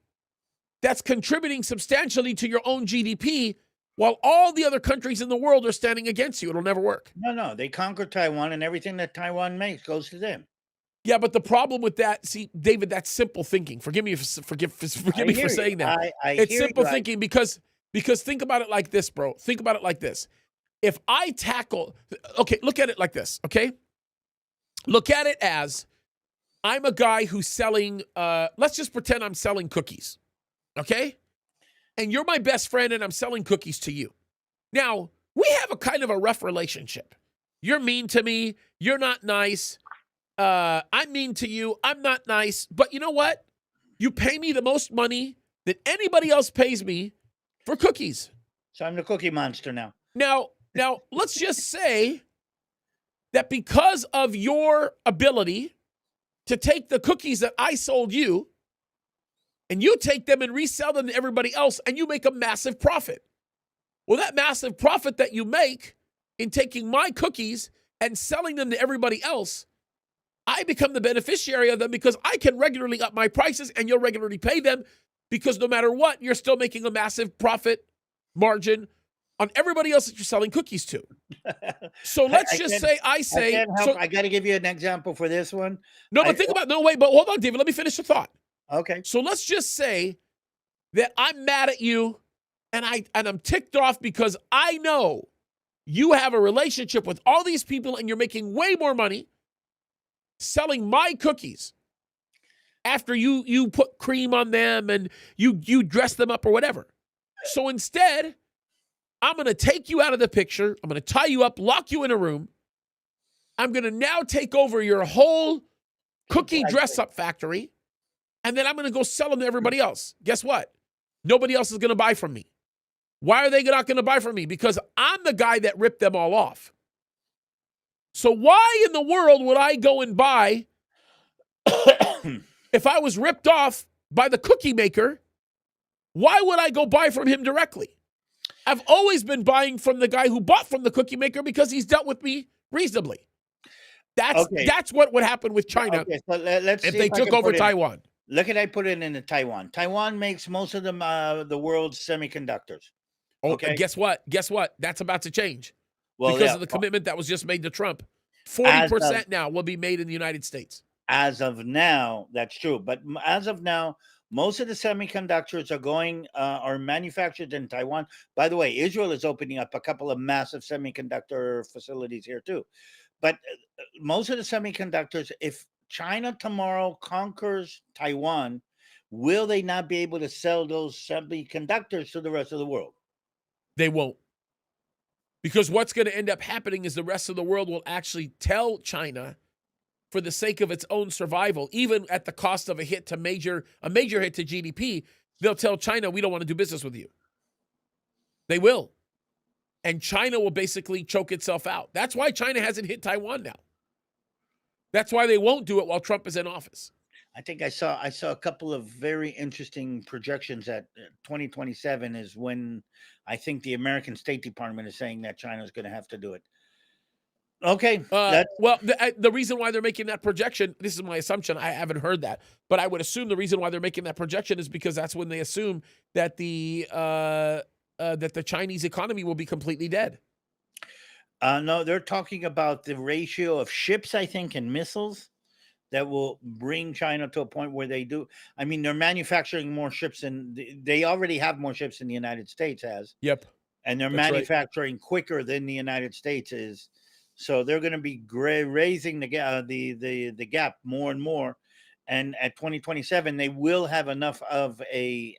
that's contributing substantially to your own GDP while all the other countries in the world are standing against you. It'll never work. No. They conquer Taiwan, and everything that Taiwan makes goes to them. Yeah, but the problem with that, see, David, that's simple thinking. Forgive me for saying that. It's simple thinking because think about it like this, bro. Think about it like this. If I look at it like this, okay? Look at it as I'm a guy who's selling, let's just pretend I'm selling cookies, okay? And you're my best friend and I'm selling cookies to you. Now, we have a kind of a rough relationship. You're mean to me. You're not nice. I'm mean to you. I'm not nice. But you know what? You pay me the most money that anybody else pays me for cookies. So I'm the cookie monster now. Now, let's just say that because of your ability to take the cookies that I sold you and you take them and resell them to everybody else and you make a massive profit. Well, that massive profit that you make in taking my cookies and selling them to everybody else, I become the beneficiary of them because I can regularly up my prices and you'll regularly pay them because no matter what, you're still making a massive profit margin on everybody else that you're selling cookies to. So let's just can't, say I I can't help. so I got to give you an example for this one. no, but wait, but hold on, David. Let me finish the thought. Okay. So let's just say that I'm mad at you and I'm ticked off because I know you have a relationship with all these people and you're making way more money selling my cookies after you put cream on them and you dress them up or whatever. So instead, I'm going to take you out of the picture. I'm going to tie you up, lock you in a room. I'm going to now take over your whole cookie dress-up factory, and then I'm going to go sell them to everybody else. Guess what? Nobody else is going to buy from me. Why are they not going to buy from me? Because I'm the guy that ripped them all off. So why in the world would I go and buy if I was ripped off by the cookie maker? Why would I go buy from him directly? I've always been buying from the guy who bought from the cookie maker because he's dealt with me reasonably. That's what would happen with China let's if they took over Taiwan. Look at I put it into Taiwan. Taiwan makes most of the world's semiconductors. Okay. Guess what? That's about to change because of the commitment that was just made to Trump. 40% now will be made in the United States. As of now, that's true. But as of now, most of the semiconductors are manufactured in Taiwan. By the way, Israel is opening up a couple of massive semiconductor facilities here too. But most of the semiconductors, if China tomorrow conquers Taiwan, will they not be able to sell those semiconductors to the rest of the world? They won't. Because what's going to end up happening is the rest of the world will actually tell China, for the sake of its own survival, even at the cost of a major hit to GDP, they'll tell China, we don't want to do business with you. They will. And China will basically choke itself out. That's why China hasn't hit Taiwan now. That's why they won't do it while Trump is in office. I think I saw a couple of very interesting projections that 2027 is when I think the American State Department is saying that China is going to have to do it. Okay. The reason why they're making that projection, this is my assumption, I haven't heard that, but I would assume the reason why they're making that projection is because that's when they assume that the Chinese economy will be completely dead. No, they're talking about the ratio of ships, I think, and missiles that will bring China to a point where they do. I mean, they're manufacturing more ships than they already have more ships than the United States has. Yep. And they're manufacturing quicker than the United States is. So they're going to be raising the gap more and more. And at 2027, they will have enough of an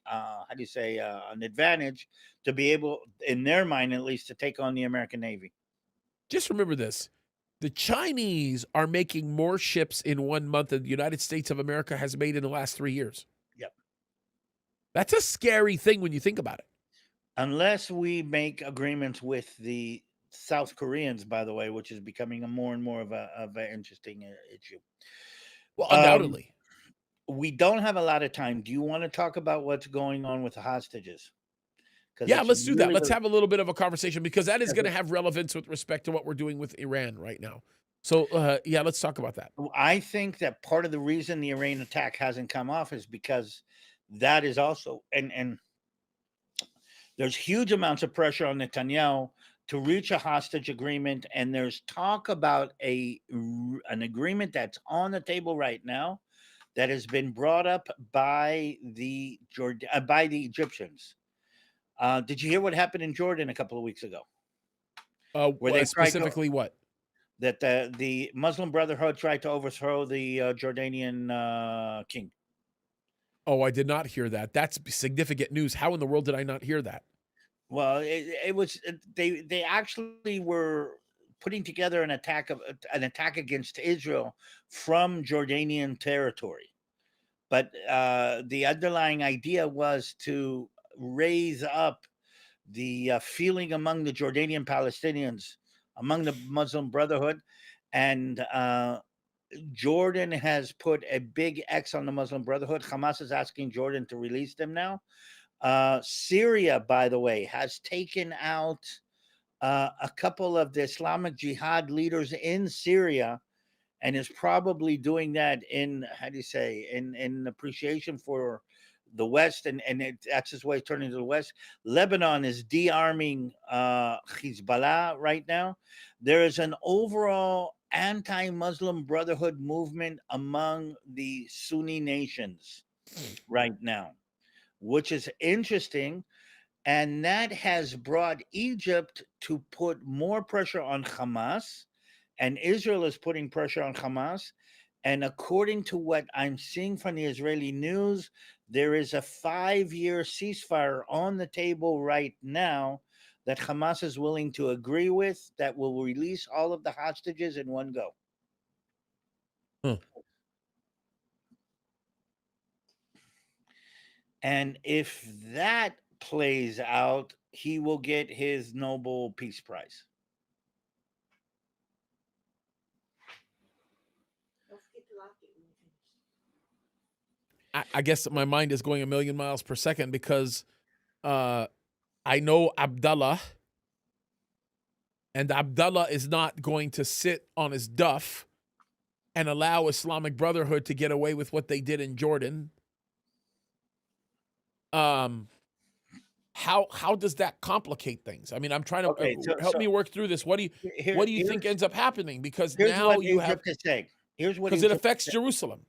advantage to be able, in their mind at least, to take on the American Navy. Just remember this. The Chinese are making more ships in 1 month than the United States of America has made in the last 3 years. Yep. That's a scary thing when you think about it. Unless we make agreements with the South Koreans, by the way, which is becoming more and more of an interesting issue. Well, undoubtedly. We don't have a lot of time. Do you want to talk about what's going on with the hostages? Yeah, let's do that. Let's have a little bit of a conversation because that is going to have relevance with respect to what we're doing with Iran right now. So, let's talk about that. I think that part of the reason the Iran attack hasn't come off is because that is also, and there's huge amounts of pressure on Netanyahu to reach a hostage agreement, and there's talk about an agreement that's on the table right now that has been brought up by the Egyptians. Did you hear what happened in Jordan a couple of weeks ago? Where they specifically what? That the Muslim Brotherhood tried to overthrow the Jordanian king. Oh, I did not hear that. That's significant news. How in the world did I not hear that? Well, it was they actually were putting together an attack against Israel from Jordanian territory, but the underlying idea was to raise up the feeling among the Jordanian Palestinians, among the Muslim Brotherhood, and Jordan has put a big X on the Muslim Brotherhood. Hamas is asking Jordan to release them now. Syria, by the way, has taken out a couple of the Islamic Jihad leaders in Syria, and is probably doing that in appreciation for the West, and that's his way turning to the West. Lebanon is de-arming Hezbollah right now. There is an overall anti-Muslim Brotherhood movement among the Sunni nations right now, which is interesting. And that has brought Egypt to put more pressure on Hamas, and Israel is putting pressure on Hamas. And according to what I'm seeing from the Israeli news, there is a 5-year ceasefire on the table right now that Hamas is willing to agree with, that will release all of the hostages in one go. Huh. And if that plays out, he will get his Nobel Peace Prize. I guess my mind is going a million miles per second because I know Abdullah, and Abdullah is not going to sit on his duff and allow Islamic Brotherhood to get away with what they did in Jordan. How does that complicate things? I mean, I'm trying to help me work through this. What do you think ends up happening? Because now you have to say. Here's what because it affects Jerusalem,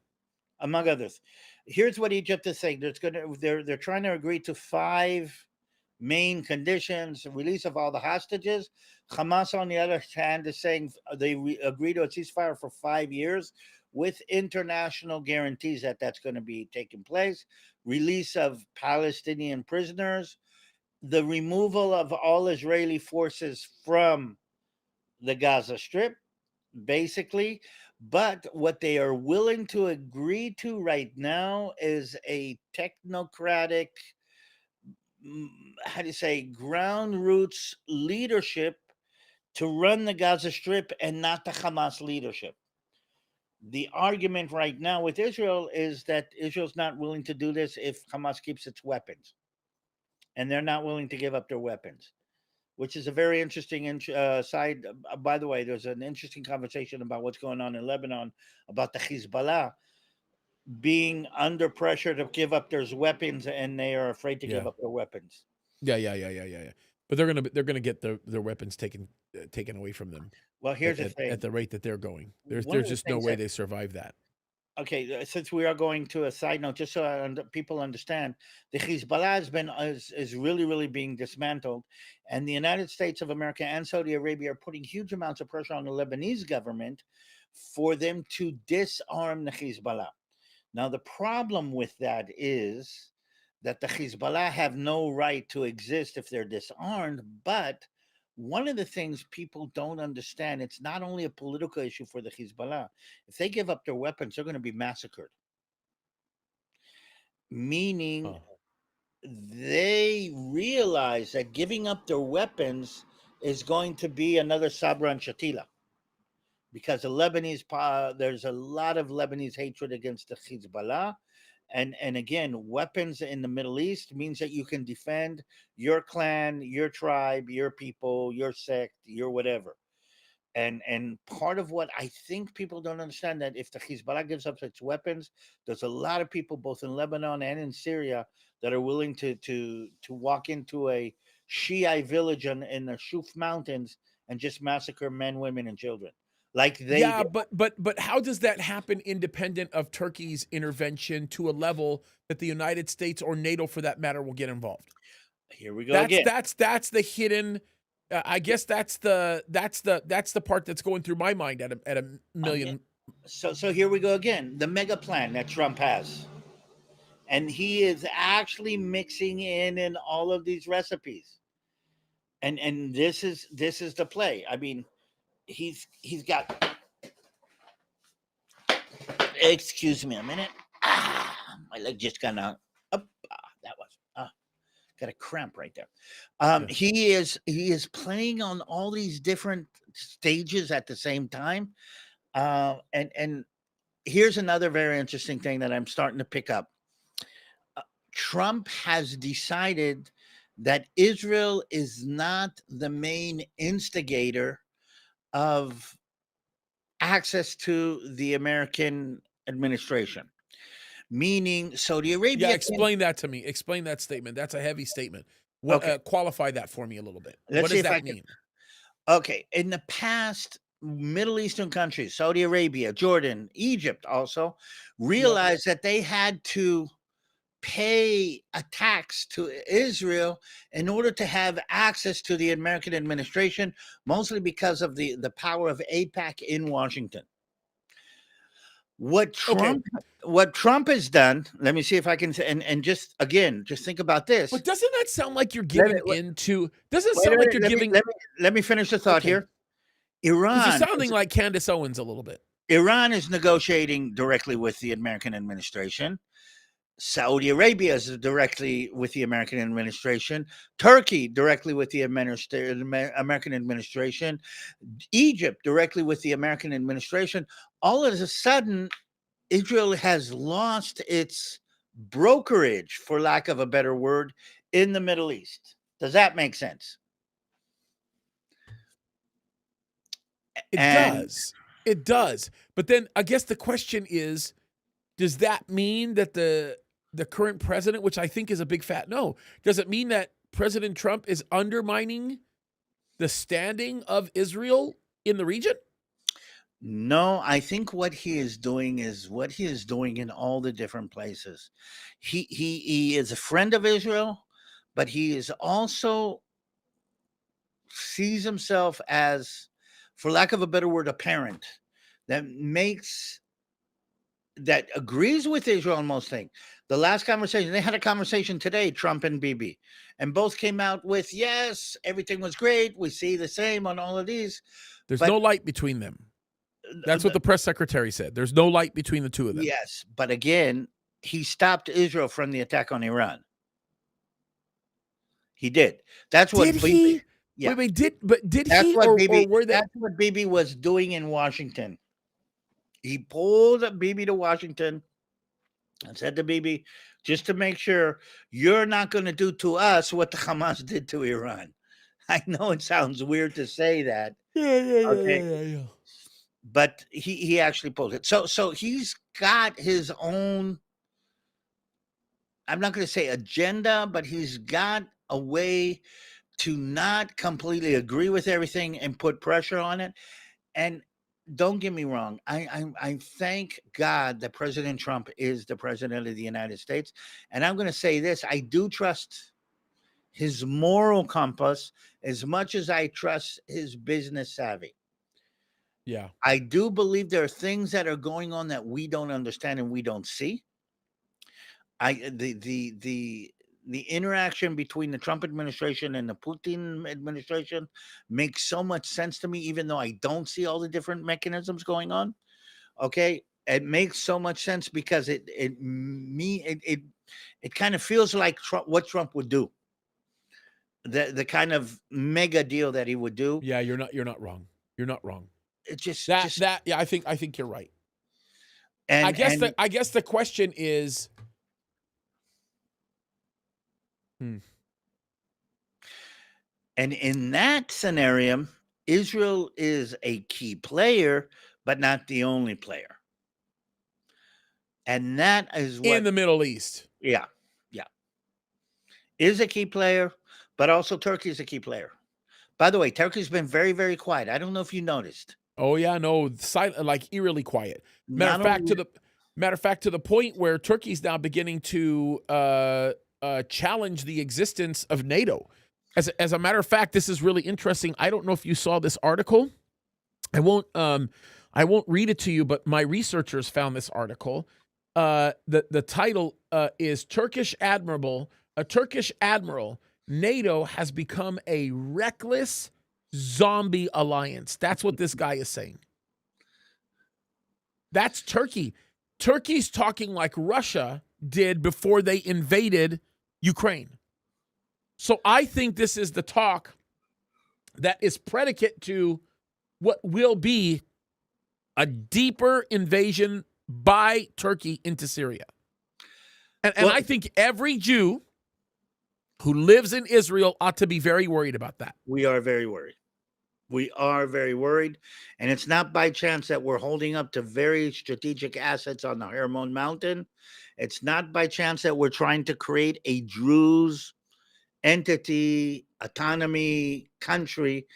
among others. Here's what Egypt is saying. They're trying to agree to 5 main conditions: release of all the hostages. Hamas, on the other hand, is saying they agree to a ceasefire for 5 years with international guarantees that that's going to be taking place. Release of Palestinian prisoners, the removal of all Israeli forces from the Gaza Strip, basically. But what they are willing to agree to right now is a technocratic, how do you say, ground roots leadership to run the Gaza Strip, and not the Hamas leadership. The argument right now with Israel is that Israel's not willing to do this if Hamas keeps its weapons, and they're not willing to give up their weapons, which is a very interesting side. By the way, there's an interesting conversation about what's going on in Lebanon about the Hezbollah being under pressure to give up their weapons, and they are afraid to give up their weapons. Yeah. But they're gonna get their weapons taken away from them. Well, here's the thing: at the rate that they're going, there's just no way they survive that. Okay, since we are going to a side note, just so people understand, the Hezbollah is really being dismantled, and the United States of America and Saudi Arabia are putting huge amounts of pressure on the Lebanese government for them to disarm the Hezbollah. Now, the problem with that is that the Hezbollah have no right to exist if they're disarmed, but one of the things people don't understand, it's not only a political issue for the Hezbollah. If they give up their weapons, they're going to be massacred. Meaning they realize that giving up their weapons is going to be another Sabra and Shatila. Because the Lebanese, there's a lot of Lebanese hatred against the Hezbollah. And again, weapons in the Middle East means that you can defend your clan, your tribe, your people, your sect, your whatever. And part of what I think people don't understand, that if the Hezbollah gives up its weapons, there's a lot of people both in Lebanon and in Syria that are willing to walk into a Shiite village in the Shuf Mountains and just massacre men, women, and children. Like they did. But how does that happen independent of Turkey's intervention to a level that the United States or NATO, for that matter, will get involved? Here we go again. That's the hidden. I guess that's the part that's going through my mind at a million. So here we go again. The mega plan that Trump has, and he is actually mixing in all of these recipes, and this is the play. I mean, he's got. Excuse me a minute. My leg just got out. That was. Got a cramp right there. He is playing on all these different stages at the same time. And here's another very interesting thing that I'm starting to pick up. Trump has decided that Israel is not the main instigator of access to the American administration. meaning Saudi Arabia. Yeah, explain that to me. Explain that statement. That's a heavy statement. What Okay. Qualify that for me a little bit. Let's What see does if I that can. mean? Okay, in the past, Middle Eastern countries, Saudi Arabia, Jordan, Egypt also realized that they had to pay a tax to Israel in order to have access to the American administration, mostly because of the power of AIPAC in Washington. What Okay. Trump has done, let me see if I can say, and just again, just think about this. But doesn't that sound like you're Let giving it- wait, into? Doesn't it wait, sound like wait, you're giving? let me finish the thought Okay. here. Because you're Iran sounding like Candace Owens a little bit. Iran is negotiating directly with the American administration. Saudi Arabia is directly with the American administration. Turkey directly with the American administration. Egypt directly with the American administration. All of a sudden, Israel has lost its brokerage, for lack of a better word, in the Middle East. Does that make sense? It And does. It does. But then I guess the question is, does that mean that the current president, which I think is a big fat no, does it mean that President Trump is undermining the standing of Israel in the region? no, I think what he is doing is what he is doing in all the different places. He is a friend of Israel, but he is also sees himself as, for lack of a better word, a parent that agrees with Israel on most things. The last conversation, they had a conversation today, Trump and Bibi, and both came out with, yes, everything was great. We see the same on all of these. There's But no light between them. That's what the press secretary said. There's no light between the two of them. Yes, but again, he stopped Israel from the attack on Iran. He did. That's what Did Bibi, he? yeah. Wait, did That's he what or Bibi, were they? that's what Bibi was doing in Washington. He pulled Bibi to Washington and said to Bibi, just to make sure you're not going to do to us what the Hamas did to Iran. I know it sounds weird to say that. Okay. But he actually pulled it. So he's got his own, I'm not going to say agenda, but he's got a way to not completely agree with everything and put pressure on it. And don't get me wrong, I thank God that President Trump is the president of the United States. And I'm going to say this, I do trust his moral compass as much as I trust his business savvy. Yeah. I do believe there are things that are going on that we don't understand and we don't see. The interaction between the Trump administration and the Putin administration makes so much sense to me, even though I don't see all the different mechanisms going on. Okay, it makes so much sense because it kind of feels like what Trump would do. The kind of mega deal that he would do. Yeah, you're not wrong. You're not wrong. It just yeah, I think you're right. and I guess the question is And in that scenario, Israel is a key player, but not the only player. And that is what in the Middle East. Yeah. Is a key player, but also Turkey is a key player. By the way, Turkey's been very, very quiet. I don't know if you noticed. Oh yeah, no, silent, like eerily quiet. Not Matter only- of fact, to the point where Turkey's now beginning to challenge the existence of NATO. As a matter of fact, this is really interesting. I don't know if you saw this article. I won't read it to you, but my researchers found this article. The title is A Turkish admiral, NATO has become a reckless zombie alliance. That's what this guy is saying. That's Turkey. Turkey's talking like Russia did before they invaded Ukraine. So I think this is the talk that is predicate to what will be a deeper invasion by Turkey into Syria. And I think every Jew who lives in Israel ought to be very worried about that. We are very worried. We are very worried, and it's not by chance that we're holding up to very strategic assets on the Hermon Mountain. It's not by chance that we're trying to create a Druze entity, autonomy, country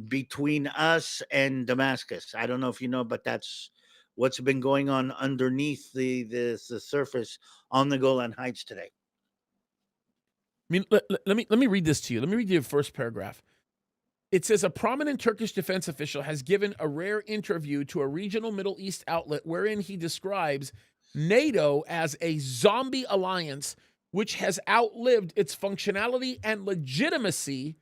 between us and Damascus. I don't know if you know, but that's what's been going on underneath the surface on the Golan Heights today. I mean, let me read this to you. Let me read you the first paragraph. It says a prominent Turkish defense official has given a rare interview to a regional Middle East outlet wherein he describes NATO as a zombie alliance which has outlived its functionality and legitimacy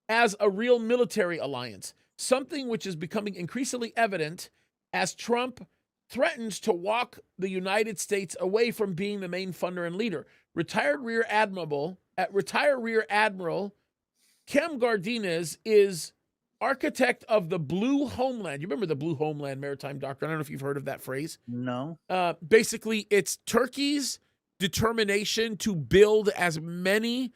as a real military alliance, something which is becoming increasingly evident as Trump threatens to walk the United States away from being the main funder and leader. Retired Rear Admiral Kem Gardines is architect of the Blue Homeland. You remember the Blue Homeland Maritime Doctrine? I don't know if you've heard of that phrase. No. Basically, it's Turkey's determination to build as many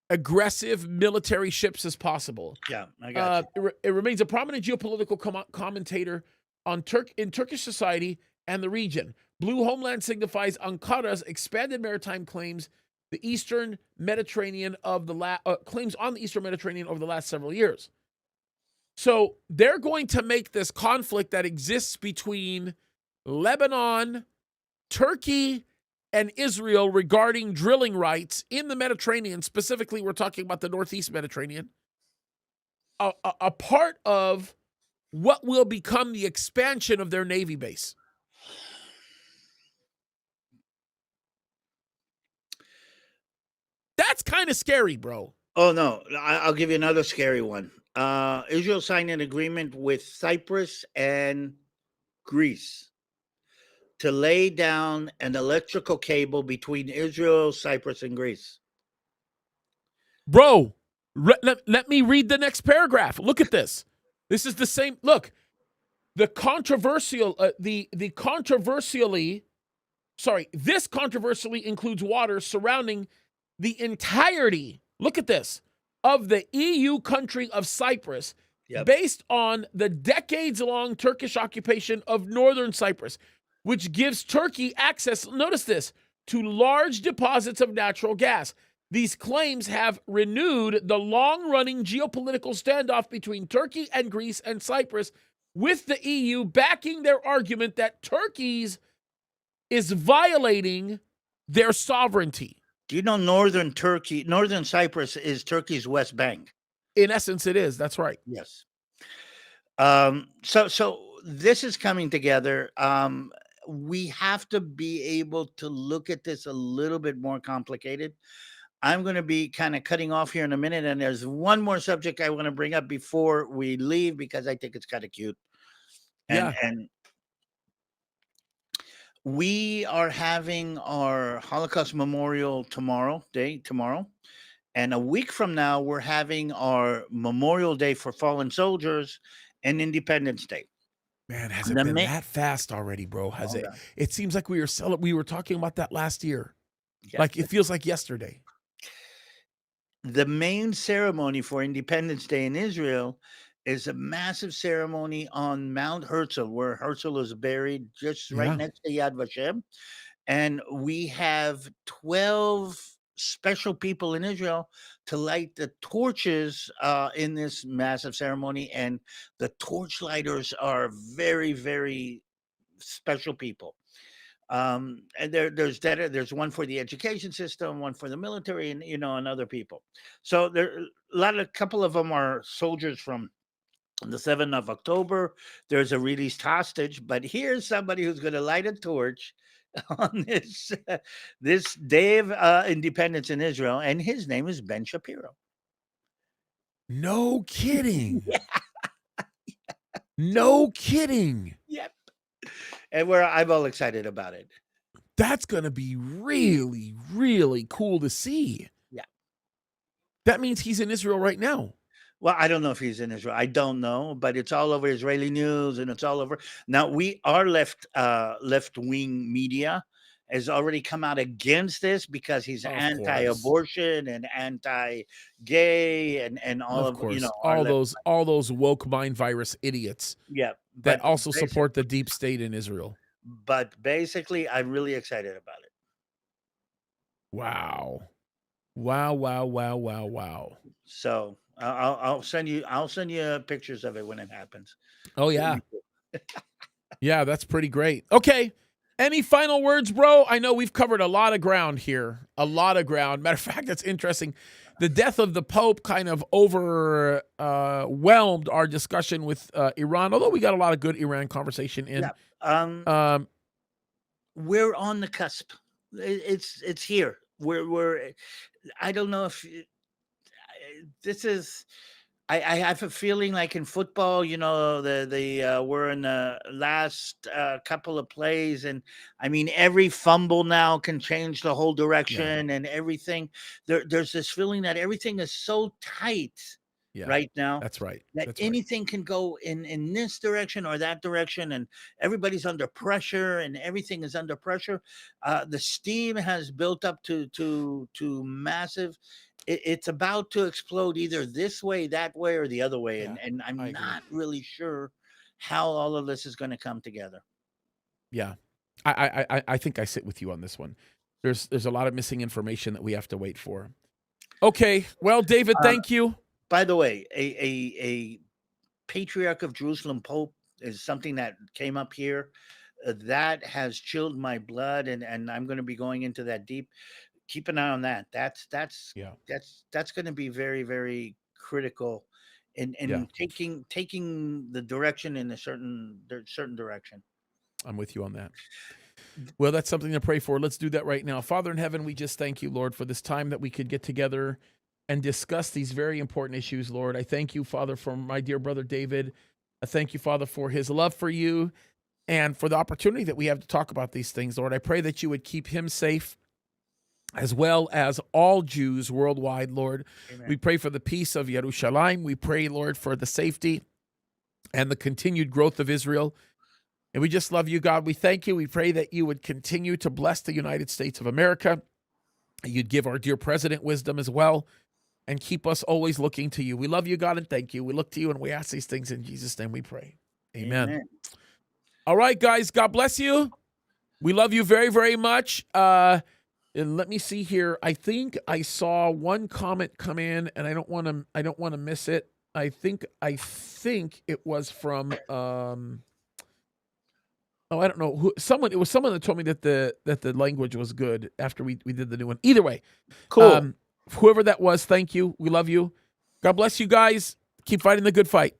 aggressive military ships as possible. Yeah, I got you. It remains a prominent geopolitical commentator on in Turkish society and the region. Blue Homeland signifies Ankara's expanded maritime claims the Eastern Mediterranean claims on the Eastern Mediterranean over the last several years. So they're going to make this conflict that exists between Lebanon, Turkey, and Israel regarding drilling rights in the Mediterranean. Specifically, we're talking about the Northeast Mediterranean. A part of what will become the expansion of their Navy base. That's kind of scary, bro. Oh, no. I'll give you another scary one. Israel signed an agreement with Cyprus and Greece to lay down an electrical cable between Israel, Cyprus, and Greece. Bro, let me read the next paragraph. Look at this. This is the same. Look, this controversially includes water surrounding the entirety, look at this, of the EU country of Cyprus, based on the decades-long Turkish occupation of northern Cyprus, which gives Turkey access, notice this, to large deposits of natural gas. These claims have renewed the long-running geopolitical standoff between Turkey and Greece and Cyprus, with the EU backing their argument that Turkey's is violating their sovereignty. Do you know northern Cyprus is Turkey's West Bank? In essence, it is. That's right. Yes. So this is coming together. We have to be able to look at this a little bit more complicated. I'm going to be kind of cutting off here in a minute, and there's one more subject I want to bring up before we leave because I think it's kind of cute. And we are having our Holocaust Memorial tomorrow, and a week from now we're having our Memorial Day for Fallen Soldiers and Independence Day. Man, has it been that fast already, bro? Has it? It seems like we were talking about that last year. Yeah. Like it feels like yesterday. The main ceremony for Independence Day in Israel is a massive ceremony on Mount Herzl, where Herzl is buried just right next to Yad Vashem. And we have 12 special people in Israel to light the torches in this massive ceremony. And the torchlighters are very, very special people. And there's one for the education system, one for the military, and and other people. So a couple of them are soldiers from the 7th of October. There's a released hostage, but here's somebody who's going to light a torch on this day of independence in Israel, and his name is Ben Shapiro. No kidding. No kidding. Yep. And I'm all excited about it. That's going to be really, really cool to see. Yeah. That means he's in Israel right now. Well, I don't know if he's in Israel. I don't know, but it's all over Israeli news, and it's all over. Now, we are left-wing media, has already come out against this because he's Of course. anti-abortion and anti-gay and all Of of course, our all those woke mind virus idiots yeah, that but also support the deep state in Israel. But basically, I'm really excited about it. Wow. Wow, wow, wow, wow, wow. So I'll send you pictures of it when it happens. Oh yeah. Yeah, that's pretty great. Okay. Any final words, bro? I know we've covered a lot of ground here. A lot of ground. Matter of fact, that's interesting. The death of the Pope kind of overwhelmed our discussion with Iran, although we got a lot of good Iran conversation in. Yeah. We're on the cusp. It's here. We're I don't know if this is. I have a feeling like in football, we're in the last couple of plays, and I mean every fumble now can change the whole direction and everything. There's this feeling that everything is so tight right now. That's right. That anything can go in this direction or that direction, and everybody's under pressure, and everything is under pressure. The steam has built up to massive. It's about to explode either this way, that way, or the other way, and I'm not really sure how all of this is going to come together. Yeah, I think I sit with you on this one. There's a lot of missing information that we have to wait for. Okay, well, David, thank you. By the way, a Patriarch of Jerusalem Pope is something that came up here that has chilled my blood, and I'm going to be going into that deep. Keep an eye on that. That's going to be very, very critical in taking the direction in a certain direction. I'm with you on that. Well, that's something to pray for. Let's do that right now. Father in heaven, we just thank you, Lord, for this time that we could get together and discuss these very important issues, Lord. I thank you, Father, for my dear brother David. I thank you, Father, for his love for you and for the opportunity that we have to talk about these things, Lord. I pray that you would keep him safe, as well as all Jews worldwide, Lord. Amen. We pray for the peace of Jerusalem. We pray, Lord, for the safety and the continued growth of Israel. And we just love you, God. We thank you. We pray that you would continue to bless the United States of America. You'd give our dear president wisdom as well, and keep us always looking to you. We love you, God, and thank you. We look to you, and we ask these things in Jesus' name we pray. Amen. All right, guys. God bless you. We love you very, very much. And let me see here. I think I saw one comment come in, and I don't want to miss it. I think it was from I don't know who. It was someone that told me that the language was good after we did the new one. Either way, cool. Whoever that was, thank you. We love you. God bless you guys. Keep fighting the good fight.